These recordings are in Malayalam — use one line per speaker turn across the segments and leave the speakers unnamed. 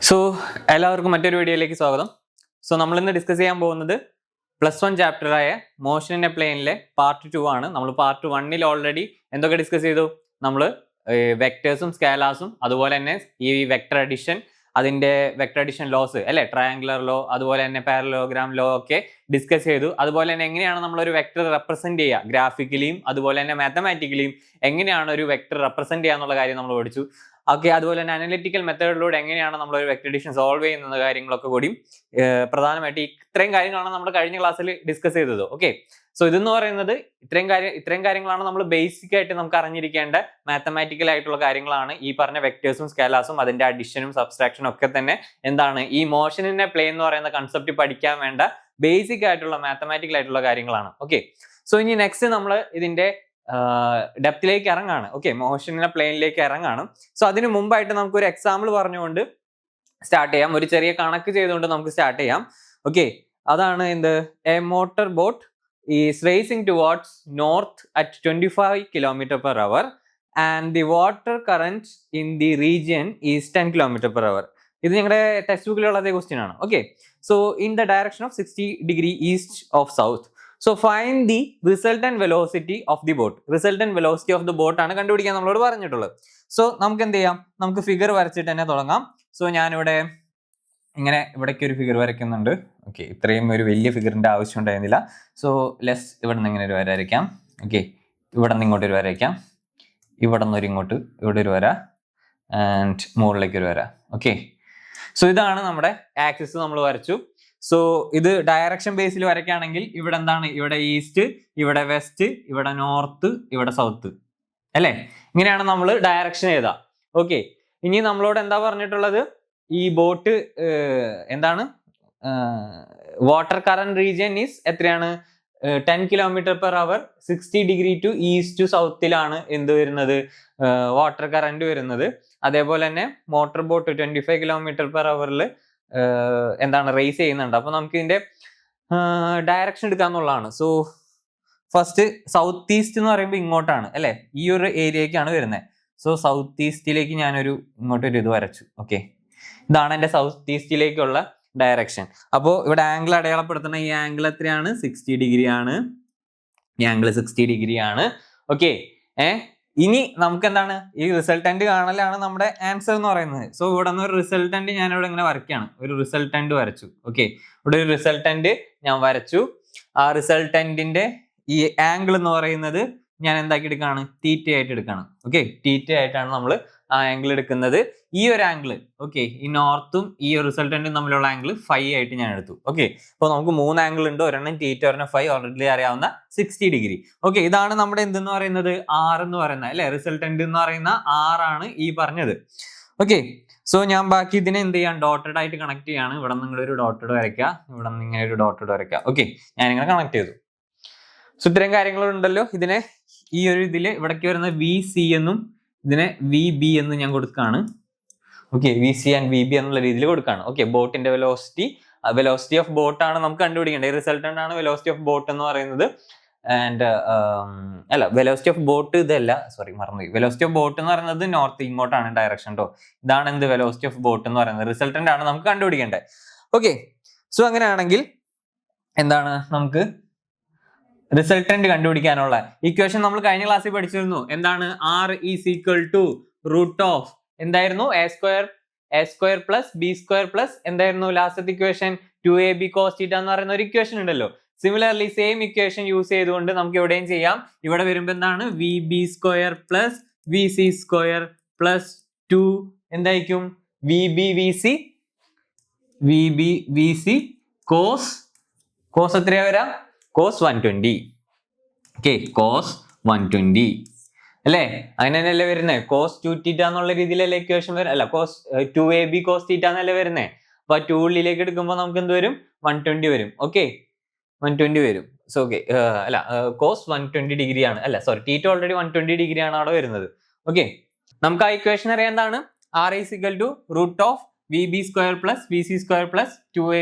സോ എല്ലാവർക്കും മറ്റൊരു വീഡിയോയിലേക്ക് സ്വാഗതം. സോ നമ്മളിന്ന് ഡിസ്കസ് ചെയ്യാൻ പോകുന്നത് +1 ചാപ്റ്ററായ മോഷൻ ഇൻ എ പ്ലെയിനിലെ പാർട്ട് 2 ആണ്. നമ്മൾ പാർട്ട് 1 ഓൾറെഡി എന്തൊക്കെ ഡിസ്കസ് ചെയ്തു? നമ്മൾ വെക്ടേഴ്സും സ്കാലാസും അതുപോലെ തന്നെ ഈ വെക്ടർ അഡിഷൻ, അതിന്റെ വെക്ടർ അഡിഷൻ ലോസ് അല്ലെ, ട്രയാങ്കുലർ ലോ, അതുപോലെ തന്നെ പാരലോഗ്രാം ലോ ഒക്കെ ഡിസ്കസ് ചെയ്തു. അതുപോലെ തന്നെ എങ്ങനെയാണ് നമ്മളൊരു വെക്ടർ റെപ്രസെന്റ് ചെയ്യുക ഗ്രാഫിക്കലിയും അതുപോലെ തന്നെ മാത്തമാറ്റിക്കലിയും, എങ്ങനെയാണ് ഒരു വെക്ടർ റെപ്രസെന്റ് ചെയ്യുക എന്നുള്ള കാര്യം നമ്മൾ പഠിച്ചു. ഓക്കെ, അതുപോലെ തന്നെ അനലിറ്റിക്കൽ മെത്തേഡിലൂടെ എങ്ങനെയാണ് നമ്മൾ ഒരു വെക്ടർ അഡിഷൻ സോൾവ് ചെയ്യുന്ന കാര്യങ്ങളൊക്കെ കൂടി പ്രധാനമായിട്ട് ഇത്രയും കാര്യങ്ങളാണ് നമ്മൾ കഴിഞ്ഞ ക്ലാസ്സിൽ ഡിസ്കസ് ചെയ്തത്. ഓക്കെ, സോ ഇതെന്ന് പറയുന്നത് ഇത്രയും കാര്യങ്ങളാണ് നമ്മൾ ബേസിക് ആയിട്ട് നമുക്ക് അറിഞ്ഞിരിക്കേണ്ട മാത്തമാറ്റിക്കൽ ആയിട്ടുള്ള കാര്യങ്ങളാണ്. ഈ പറഞ്ഞ വെക്ടേഴ്സും സ്കാലാസും അതിന്റെ അഡിഷനും സബ്സ്ട്രാക്ഷനും ഒക്കെ തന്നെ എന്താണ് ഈ മോഷൻ ഇൻ എ പ്ലെയിൻ എന്ന് പറയുന്ന കൺസെപ്റ്റ് പഠിക്കാൻ വേണ്ട ബേസിക് ആയിട്ടുള്ള മാത്തമാറ്റിക്കൽ ആയിട്ടുള്ള കാര്യങ്ങളാണ്. ഓക്കെ, സോ ഇനി നെക്സ്റ്റ് നമ്മൾ ഇതിന്റെ ഡെപ്തിലേക്ക് ഇറങ്ങാണ്. ഓക്കെ, മോഷനിലെ പ്ലെയിനിലേക്ക് ഇറങ്ങാണ്. സോ അതിന് മുമ്പായിട്ട് നമുക്ക് ഒരു എക്സാമ്പിൾ പറഞ്ഞുകൊണ്ട് സ്റ്റാർട്ട് ചെയ്യാം. ഒരു ചെറിയ കണക്ക് ചെയ്തുകൊണ്ട് നമുക്ക് സ്റ്റാർട്ട് ചെയ്യാം. ഓക്കെ, അതാണ് എന്ത്, a motor boat is racing towards north at 25 km/h and the water current in the region is 10 km/h. ഇത് നിങ്ങളുടെ ടെക്സ്റ്റ് ബുക്കിലുള്ള അതേ ക്വസ്റ്റ്യൻ ആണ്. Okay, so in the direction of 60 degree east of south. So find the resultant velocity of the boat. Resultant velocity of the boat ആണ് കണ്ടുപിടിക്കാൻ നമ്മളോട് പറഞ്ഞിട്ടുള്ളത്. സോ നമുക്ക് എന്ത് ചെയ്യാം, നമുക്ക് ഫിഗർ വരച്ചിട്ട് തന്നെ തുടങ്ങാം. സോ ഞാനിവിടെ ഇങ്ങനെ ഇവിടേക്ക് ഒരു ഫിഗർ വരയ്ക്കുന്നുണ്ട്. ഓക്കെ, ഇത്രയും ഒരു വലിയ ഫിഗറിന്റെ ആവശ്യം ഉണ്ടായിരുന്നില്ല. സോ ലെസ് ഇവിടെ നിന്ന് ഇങ്ങനെ ഒരു വര വരയ്ക്കാം. ഓക്കെ, ഇവിടെ നിന്ന് ഇങ്ങോട്ട് ഒരു വര വരയ്ക്കാം, ഇവിടെ നിന്ന് ഒരു ഇങ്ങോട്ട് ഇവിടെ ഒരു വര, ആൻഡ് മുകളിലേക്ക് ഒരു വര. ഓക്കെ, സോ ഇതാണ് നമ്മുടെ ആക്സിസ് നമ്മൾ വരച്ചു. സോ ഇത് ഡയറക്ഷൻ ബേസിൽ വരയ്ക്കുകയാണെങ്കിൽ ഇവിടെ എന്താണ്, ഇവിടെ ഈസ്റ്റ്, ഇവിടെ വെസ്റ്റ്, ഇവിടെ നോർത്ത്, ഇവിടെ സൗത്ത് അല്ലേ, ഇങ്ങനെയാണ് നമ്മൾ ഡയറക്ഷൻ എഴുതുക. ഓക്കെ, ഇനി നമ്മളോട് എന്താ പറഞ്ഞിട്ടുള്ളത്, ഈ ബോട്ട് എന്താണ് വാട്ടർ കറന്റ് റീജിയൻ ഈസ് എത്രയാണ്, 10 km/h 60 degree to east to സൗത്തിലാണ് എന്ത് വരുന്നത്, വാട്ടർ കറന്റ് വരുന്നത്. അതേപോലെ തന്നെ മോട്ടോർ ബോട്ട് 25 km/h എന്താണ് റേസ് ചെയ്യുന്നുണ്ട്. അപ്പൊ നമുക്ക് ഇതിന്റെ ഡയറക്ഷൻ എടുക്കാന്നുള്ളതാണ്. സോ ഫസ്റ്റ് സൗത്ത് ഈസ്റ്റ് എന്ന് പറയുമ്പോൾ ഇങ്ങോട്ടാണ് അല്ലെ, ഈ ഒരു ഏരിയക്കാണ് വരുന്നത്. സോ സൗത്ത് ഈസ്റ്റിലേക്ക് ഞാനൊരു ഇങ്ങോട്ടൊരു ഇത് വരച്ചു. ഓക്കെ, ഇതാണ് എന്റെ സൗത്ത് ഈസ്റ്റിലേക്കുള്ള ഡയറക്ഷൻ. അപ്പോൾ ഇവിടെ ആംഗിൾ അടയാളപ്പെടുത്തുന്ന ഈ ആംഗിൾ എത്രയാണ്, 60 degree ആണ്. ഈ ആംഗിൾ 60 degree ആണ്. ഓക്കെ, ഇനി നമുക്ക് എന്താണ്, ഈ റിസൾട്ടന്റ് കാണലാണ് നമ്മുടെ ആൻസർ എന്ന് പറയുന്നത്. സോ ഇവിടെ നിന്ന് ഒരു റിസൾട്ടന്റ് ഞാൻ ഇവിടെ ഇങ്ങനെ വരയ്ക്കുകയാണ്, ഒരു റിസൾട്ടന്റ് വരച്ചു. ഓക്കെ, ഇവിടെ ഒരു റിസൾട്ടന്റ് ഞാൻ വരച്ചു. ആ റിസൾട്ടന്റിന്റെ ഈ ആംഗിൾ എന്ന് പറയുന്നത് ഞാൻ എന്താക്കി എടുക്കുകയാണ്, തീറ്റ ആയിട്ട് എടുക്കുകയാണ്. ഓക്കെ, തീറ്റ ആയിട്ടാണ് നമ്മൾ ആ ആംഗിൾ എടുക്കുന്നത്. ഈ ഒരു ആംഗിൾ, ഓക്കെ, ഈ നോർത്തും ഈ റിസൾട്ടന്റും തമ്മിലുള്ള ആംഗിൾ 5 ആയിട്ട് ഞാൻ എടുത്തു. ഓക്കെ, അപ്പോൾ നമുക്ക് 3 ആംഗിൾ ഉണ്ട്, ഒരെണ്ണം തീറ്റ, ഒരെണ്ണം 5, ഓൾറെഡി അറിയാവുന്ന 60 degree. ഓക്കെ, ഇതാണ് നമ്മുടെ എന്തെന്ന് പറയുന്നത്, ആർ എന്ന് പറയുന്നത് അല്ലെ, റിസൾട്ടന്റ് എന്ന് പറയുന്ന ആറാണ് ഈ പറഞ്ഞത്. ഓക്കെ, സോ ഞാൻ ബാക്കി ഇതിനെ എന്ത് ചെയ്യാം, ഡോട്ടഡ് ആയിട്ട് കണക്ട് ചെയ്യാണ്. ഇവിടെ നിങ്ങൾ ഒരു ഡോട്ടഡ് വരയ്ക്കുക, ഇവിടെ നിന്ന് ഇങ്ങനെ ഒരു ഡോട്ടഡ് വരയ്ക്കുക. ഓക്കെ, ഞാനിങ്ങനെ കണക്ട് ചെയ്തു. സോ ഇത്രയും കാര്യങ്ങളുണ്ടല്ലോ. ഇതിനെ ഈ ഒരു ഇതില് ഇവിടേക്ക് വരുന്ന VC എന്നും ഇതിനെ VB എന്ന് ഞാൻ കൊടുക്കുകയാണ്. ഓക്കെ, VC ആൻഡ് VB എന്നുള്ള രീതിയിൽ കൊടുക്കുകയാണ്. ഓക്കെ, ബോട്ടിന്റെ വെലോസിറ്റി ഓഫ് ബോട്ട് ആണ് നമുക്ക് കണ്ടുപിടിക്കേണ്ടത്. റിസൾട്ടന്റ് ആണ് വെലോസിറ്റി ഓഫ് ബോട്ട് എന്ന് പറയുന്നത്. ആൻഡ് അല്ല, വെലോസിറ്റി ഓഫ് ബോട്ട് ഇതല്ല, സോറി മറന്നുപോയി. വെലോസിറ്റി ഓഫ് ബോട്ട് എന്ന് പറയുന്നത് നോർത്ത് ഇങ്ങോട്ടാണ് ഡയറക്ഷൻ കേട്ടോ. ഇതാണ് എന്ത്, വെലോസിറ്റി ഓഫ് ബോട്ട് എന്ന് പറയുന്നത്. റിസൾട്ടന്റ് ആണ് നമുക്ക് കണ്ടുപിടിക്കേണ്ടത്. ഓക്കെ, സോ അങ്ങനെയാണെങ്കിൽ എന്താണ്, നമുക്ക് റിസൾട്ടന്റ് കണ്ടുപിടിക്കാനുള്ള ഇക്വേഷൻ നമ്മൾ കഴിഞ്ഞ ക്ലാസ്സിൽ പഠിച്ചിരുന്നു. എന്താണ്, R is equal to root of എന്തായിരുന്നു, a square plus b square plus എന്തായിരുന്നു ലാസ്റ്റത്തെ ഇക്വേഷൻ, 2ab cos θ എന്ന് പറയുന്ന ഒരു ഇക്വേഷൻ ഉണ്ടല്ലോ. സിമിലർലി സെയിം ഇക്വേഷൻ യൂസ് ചെയ്തുകൊണ്ട് നമുക്ക് എവിടെയും ചെയ്യാം. ഇവിടെ വരുമ്പോൾ എന്താണ്, vb square plus vc square plus 2 എന്തായിരിക്കും, vb vc cos എത്രയാ വരാം, cos 120. ഓക്കെ, cos 120 അല്ലേ, അങ്ങനെ തന്നെയല്ലേ വരുന്നത്. cos 2θ എന്നുള്ള രീതിയിലല്ലേ ഇക്വേഷൻ വരും, അല്ല cos 2ab cos θ എന്നല്ലേ വരുന്നത്. അപ്പൊ 2 ഉള്ളിലേക്ക് എടുക്കുമ്പോൾ നമുക്ക് എന്ത് വരും, 120 വരും. ഓക്കെ, 120 വരും. സോ ഓക്കെ, അല്ല cos 120 degree ആണ്, അല്ല സോറി, θ ഓൾറെഡി 120 degree ആണ് അവിടെ വരുന്നത്. ഓക്കെ, നമുക്ക് ആ ഇക്വേഷൻ അറിയാം. എന്താണ്, R is equal to root of vb square plus vc square plus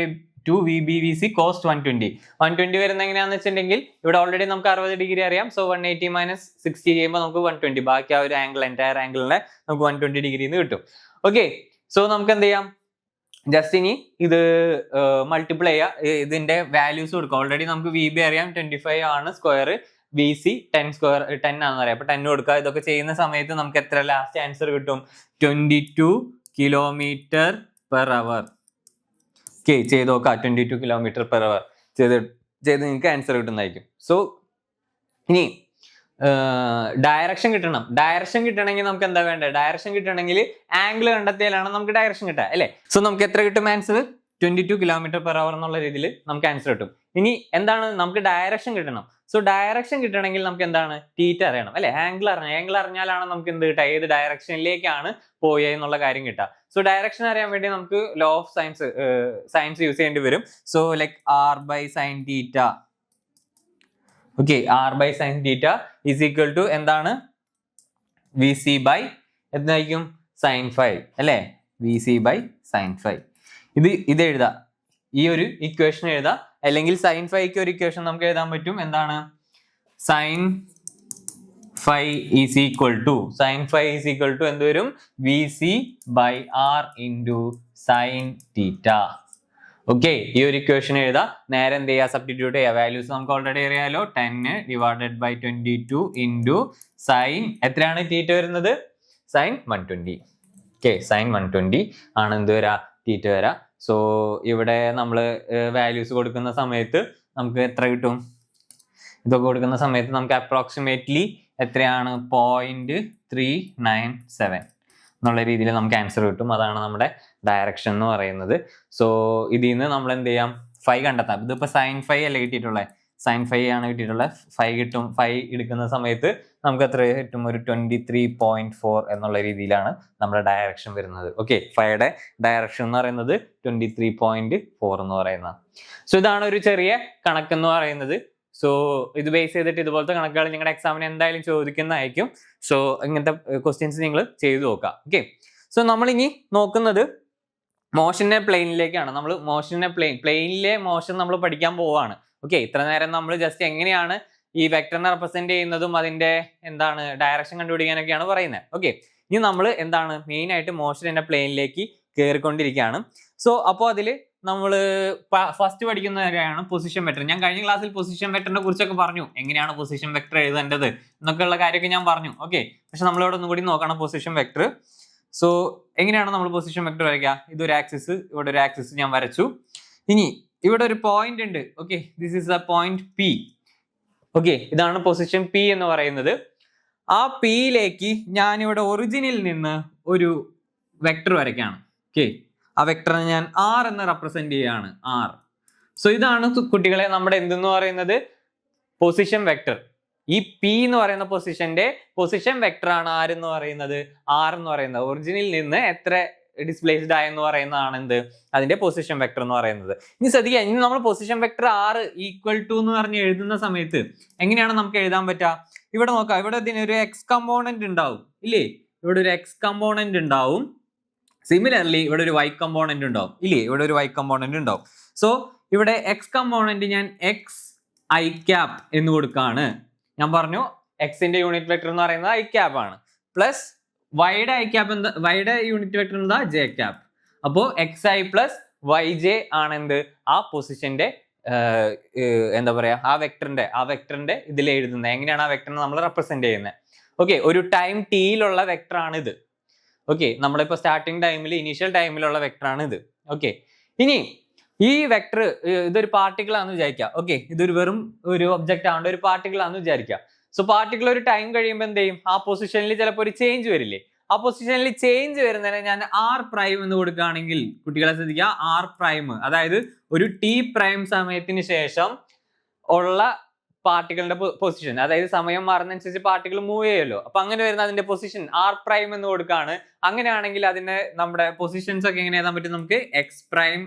2vb vc cos 120 വരുന്ന എങ്ങനെയാന്ന് വെച്ചിട്ടുണ്ടെങ്കിൽ ഇവിടെ ഓൾറെഡി നമുക്ക് 60 degree അറിയാം. സോ 180 മൈനസ് 60 ചെയ്യുമ്പോൾ നമുക്ക് 120, ബാക്കി ആ ഒരു ആംഗിൾ എൻറ്റയർ ആംഗിളിനെ നമുക്ക് 120 degree എന്ന് കിട്ടും. ഓക്കെ, സോ നമുക്ക് എന്ത് ചെയ്യാം, ജസ്റ്റ് ഇനി ഇത് മൾട്ടിപ്ലൈ ചെയ്യുക, ഇതിന്റെ വാല്യൂസ് കൊടുക്കുക. ഓൾറെഡി നമുക്ക് വി ബി അറിയാം 25 ആണ് സ്ക്വയർ, ബി സി 10 സ്ക്വയർ 10 ആണെന്ന് അറിയാം. അപ്പൊ 10 കൊടുക്കുക. ഇതൊക്കെ ചെയ്യുന്ന സമയത്ത് നമുക്ക് എത്ര ലാസ്റ്റ് ആൻസർ കിട്ടും? 22 കിലോമീറ്റർ പെർ അവർ. ഓക്കെ, ചെയ്ത് നോക്കുക. 22 കിലോമീറ്റർ പെർ അവർ ചെയ്ത് നിങ്ങൾക്ക് ആൻസർ കിട്ടുന്നതായിരിക്കും. സോ ഇനി ഡയറക്ഷൻ കിട്ടണം. ഡയറക്ഷൻ കിട്ടണമെങ്കിൽ നമുക്ക് എന്താ വേണ്ടത്? ഡയറക്ഷൻ കിട്ടണമെങ്കിൽ ആംഗിൾ കണ്ടെത്തിയാലാണ് നമുക്ക് ഡയറക്ഷൻ കിട്ടുക, അല്ലേ? സോ നമുക്ക് എത്ര കിട്ടും ആൻസർ? 22 കിലോമീറ്റർ പെർ അവർ എന്നുള്ള രീതിയിൽ നമുക്ക് ആൻസർ കിട്ടും. ഇനി എന്താണ്? നമുക്ക് ഡയറക്ഷൻ കിട്ടണം. സോ ഡയറക്ഷൻ കിട്ടണമെങ്കിൽ നമുക്ക് എന്താണ്? തീറ്റ അറിയണം, അല്ലെ? ആംഗിൾ അറിയണം. ആംഗിൾ അറിഞ്ഞാലാണ് നമുക്ക് എന്ത് കിട്ടുക? ഏത് ഡയറക്ഷനിലേക്കാണ് പോയത് എന്നുള്ള കാര്യം കിട്ടുക. സോ ഡയറക്ഷൻ അറിയാൻ വേണ്ടി നമുക്ക് ലോ ഓഫ് സയൻസ് യൂസ് ചെയ്യേണ്ടി വരും. So like R by sine theta. Okay, R by sine theta is equal to എന്താണ്? വി സി ബൈ എന്തായിരിക്കും? സൈൻ 5, അല്ലേ? V C by sine 5. ഇത് എഴുതാം, ഈ ഒരു ഇക്വേഷൻ എഴുതാം. അല്ലെങ്കിൽ സൈൻ 5ക്ക് ഒരു ഇക്വേഷൻ നമുക്ക് എഴുതാൻ പറ്റും. എന്താണ്? സൈൻ 5 ഈസ് ഈക്വൽ ടു എന്ത് വരും? V C by R into sine theta. Okay, ഈ ഒരു ഇക്വേഷൻ എഴുതാം. നേരെ എന്ത് ചെയ്യുക? സബ്സ്റ്റിറ്റ്യൂട്ട് ചെയ്യുക. വാല്യൂസ് നമുക്ക് ഓൾറെഡി അറിയാലോ. 10 ഡിവൈഡഡ് ബൈ 22 ഇൻറ്റു സൈൻ എത്രയാണ് തീറ്റ വരുന്നത്? സൈൻ 120. ഓക്കെ, സൈൻ 120 ആണ് എന്ത് വരാ? തീറ്റ വരാ. സോ ഇവിടെ നമ്മൾ വാല്യൂസ് കൊടുക്കുന്ന സമയത്ത് നമുക്ക് എത്ര കിട്ടും? ഇതൊക്കെ കൊടുക്കുന്ന സമയത്ത് നമുക്ക് അപ്രോക്സിമേറ്റ്ലി എത്രയാണ്? 0.397 എന്നുള്ള രീതിയിൽ നമുക്ക് ആൻസർ കിട്ടും. അതാണ് നമ്മുടെ ഡയറക്ഷൻ എന്ന് പറയുന്നത്. സോ ഇതിൽ നിന്ന് നമ്മൾ എന്ത് ചെയ്യാം? 5 കണ്ടെത്താം. ഇതിപ്പോൾ സൈൻ 5 അല്ലേ കിട്ടിയിട്ടുള്ളത്? സൈൻ 5 ആണ് കിട്ടിയിട്ടുള്ളത്. 5 കിട്ടും. 5 എടുക്കുന്ന സമയത്ത് നമുക്ക് എത്ര കിട്ടും? ഒരു 23.4 എന്നുള്ള രീതിയിലാണ് നമ്മുടെ ഡയറക്ഷൻ വരുന്നത്. ഓക്കെ, 5യുടെ ഡയറക്ഷൻ എന്ന് പറയുന്നത് 23.4 എന്ന് പറയുന്നത്. സോ ഇതാണ് ഒരു ചെറിയ കണക്കെന്ന് പറയുന്നത്. സോ ഇത് ബേസ് ചെയ്തിട്ട് ഇതുപോലത്തെ കണക്കുകൾ നിങ്ങളുടെ എക്സാമിന് എന്തായാലും ചോദിക്കുന്നതായിരിക്കും. സോ ഇങ്ങനത്തെ ക്വസ്റ്റ്യൻസ് നിങ്ങൾ ചെയ്തു നോക്കാം. ഓക്കെ, സോ നമ്മളിനി നോക്കുന്നത് മോഷനെ പ്ലെയിനിലേക്കാണ്. നമ്മൾ മോഷനെ പ്ലെയിനിലെ മോഷൻ നമ്മൾ പഠിക്കാൻ പോവാണ്. ഓക്കെ, ഇത്ര നേരം നമ്മൾ ജസ്റ്റ് എങ്ങനെയാണ് ഈ വെക്ടറിനെ റെപ്രസെന്റ് ചെയ്യുന്നതും അതിന്റെ എന്താണ് ഡയറക്ഷൻ കണ്ടുപിടിക്കാനൊക്കെയാണ് പറയുന്നത്. ഓക്കെ, ഇനി നമ്മൾ എന്താണ് മെയിൻ ആയിട്ട് മോഷൻ പ്ലെയിനിലേക്ക് കയറിക്കൊണ്ടിരിക്കുകയാണ്. സോ അപ്പോൾ അതിൽ നമ്മൾ ഫസ്റ്റ് പഠിക്കുന്ന കാര്യമാണ് പൊസിഷൻ വെക്ടർ. ഞാൻ കഴിഞ്ഞ ക്ലാസ്സിൽ പൊസിഷൻ വെക്ടറിനെ കുറിച്ചൊക്കെ പറഞ്ഞു, എങ്ങനെയാണ് പൊസിഷൻ വെക്ടർ എഴുതേണ്ടത് എന്നൊക്കെയുള്ള കാര്യമൊക്കെ ഞാൻ പറഞ്ഞു. ഓക്കെ, പക്ഷെ നമ്മളിവിടെ ഒന്നും കൂടി നോക്കണം പൊസിഷൻ വെക്ടർ. സോ എങ്ങനെയാണ് നമ്മൾ പൊസിഷൻ വെക്ടർ വരയ്ക്കുക? ഇതൊരു ആക്സിസ്, ഇവിടെ ഒരു ആക്സിസ് ഞാൻ വരച്ചു. ഇനി ഇവിടെ ഒരു പോയിന്റ് ഉണ്ട്. Okay, this is A point P. Okay, ഇതാണ് പൊസിഷൻ പി എന്ന് പറയുന്നത്. ആ പിയിലേക്ക് ഞാൻ ഇവിടെ ഒറിജിനിൽ നിന്ന് ഒരു വെക്ടർ വരയ്ക്കുകയാണ്. ഓക്കെ, ആ വെക്ടറിനെ ഞാൻ ആർ എന്ന് റെപ്രസെന്റ് ചെയ്യുകയാണ്. ആർ. സോ ഇതാണ് കുട്ടികളെ നമ്മുടെ എന്തെന്ന് പറയുന്നത്? Position vector. ഈ പി എന്ന് പറയുന്ന പൊസിഷന്റെ പൊസിഷൻ വെക്ടർ ആണ് ആരെന്ന് പറയുന്നത്? ആർ എന്ന് പറയുന്നത്. ഒറിജിനിൽ നിന്ന് എത്ര ഡിസ്പ്ലേസ്ഡ് ആയെന്ന് പറയുന്നതാണ് എന്ത്? അതിന്റെ പൊസിഷൻ വെക്ടർ എന്ന് പറയുന്നത്. ഇനി ശ്രദ്ധിക്കുക, ഇനി നമ്മൾ position vector R equal to എന്ന് പറഞ്ഞ് എഴുതുന്ന സമയത്ത് എങ്ങനെയാണ് നമുക്ക് എഴുതാൻ പറ്റുക? ഇവിടെ നോക്കാം, ഇവിടെ ഇതിനൊരു എക്സ് കമ്പോണന്റ് ഉണ്ടാവും, ഇല്ലേ? ഇവിടെ ഒരു എക്സ് കമ്പോണന്റ് ഉണ്ടാവും. സിമിലർലി ഇവിടെ ഒരു വൈ കമ്പോണന്റ് ഉണ്ടാവും, ഇല്ലേ? ഇവിടെ ഒരു വൈ കമ്പോണന്റ് ഉണ്ടാവും. സോ ഇവിടെ എക്സ് കമ്പോണന്റ് ഞാൻ എക്സ് ഐ ക്യാപ് എന്ന് കൊടുക്കാണ്. ഞാൻ പറഞ്ഞു എക്സിന്റെ യൂണിറ്റ് വെക്ടർ എന്ന് പറയുന്നത് ഐ ക്യാപ് ആണ്. പ്ലസ് വൈയുടെ ഐ ക്യാപ് എന്താ? വൈയുടെ യൂണിറ്റ് വെക്ടർ എന്താ? J cap. അപ്പോൾ X I plus Y J ആണ് എന്ത്? ആ പൊസിഷന്റെ എന്താ പറയാ, ആ വെക്ടറിന്റെ ഇതിൽ എഴുതുന്നത്. എങ്ങനെയാണ് ആ വെക്ടറിനെ നമ്മൾ റെപ്രസെന്റ് ചെയ്യുന്നത്? ഓക്കെ, ഒരു ടൈം ടിയിലുള്ള വെക്ടർ ആണ് ഇത്. ഓക്കെ, നമ്മളിപ്പോ സ്റ്റാർട്ടിങ് ടൈമിൽ ഇനീഷ്യൽ ടൈമിലുള്ള വെക്ടർ ആണ് ഇത്. ഓക്കെ, ഇനി ഈ വെക്ടർ ഇതൊരു പാർട്ടിക്കിൾ ആണെന്ന് വിചാരിക്കുക. ഓക്കെ, ഇതൊരു വെറും ഒരു ഒബ്ജക്റ്റ് ആവേണ്ട ഒരു പാർട്ടിക്കിൾ ആണെന്ന് വിചാരിക്കുക. സോ പാർട്ടിക്കിൾ ഒരു ടൈം കഴിയുമ്പോൾ എന്ത് ചെയ്യും? ആ പൊസിഷനിൽ ചിലപ്പോൾ ഒരു ചേഞ്ച് വരില്ലേ? ആ പൊസിഷനിൽ ചേഞ്ച് വരുന്നതിനെ ഞാൻ ആർ പ്രൈം എന്ന് കൊടുക്കുകയാണെങ്കിൽ കുട്ടികളെ ശ്രദ്ധിക്കുക, ആർ പ്രൈം അതായത് ഒരു ടി പ്രൈം സമയത്തിന് ശേഷം ഉള്ള പാർട്ടികളുടെ പൊസിഷൻ, അതായത് സമയം മാറുന്നതനുസരിച്ച് പാർട്ടികൾ മൂവ് ചെയ്യുമല്ലോ. അപ്പൊ അങ്ങനെ വരുന്ന അതിന്റെ പൊസിഷൻ ആർ പ്രൈം എന്ന് കൊടുക്കുകയാണ്. അങ്ങനെയാണെങ്കിൽ അതിന്റെ നമ്മുടെ പൊസിഷൻസ് ഒക്കെ എങ്ങനെ എഴുതാൻ പറ്റും? നമുക്ക് X prime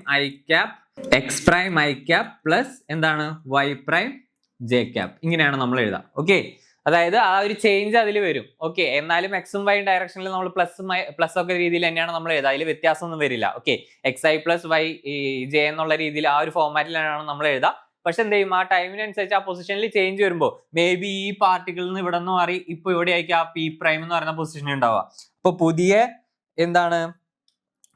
I cap plus എന്താണ്? Y prime J cap. ഇങ്ങനെയാണ് നമ്മൾ എഴുതാം. ഓക്കെ, അതായത് ആ ഒരു ചേഞ്ച് അതിൽ വരും. ഓക്കെ, എന്നാലും എക്സും വൈ ഡയറക്ഷനിൽ നമ്മൾ പ്ലസ് ഒക്കെ രീതിയിൽ തന്നെയാണ് നമ്മൾ എഴുതുക. അതിൽ വ്യത്യാസമൊന്നും വരില്ല. Okay, X I plus Y J എന്നുള്ള രീതിയിൽ ആ ഒരു ഫോർമാറ്റിലാണ് നമ്മൾ എഴുതുക. പക്ഷെ എന്ത് ചെയ്യും? ആ ടൈമിനനുസരിച്ച് ആ പൊസിഷനിൽ ചേഞ്ച് വരുമ്പോൾ മേ ബി ഈ പാർട്ടിക്കിളിൽ നിന്ന് ഇവിടെ നിന്ന് മാറി ഇപ്പൊ ഇവിടെ ആയിരിക്കും ആ പി പ്രൈം എന്ന് പറയുന്ന പൊസിഷൻ ഉണ്ടാവുക. അപ്പൊ പുതിയ എന്താണ്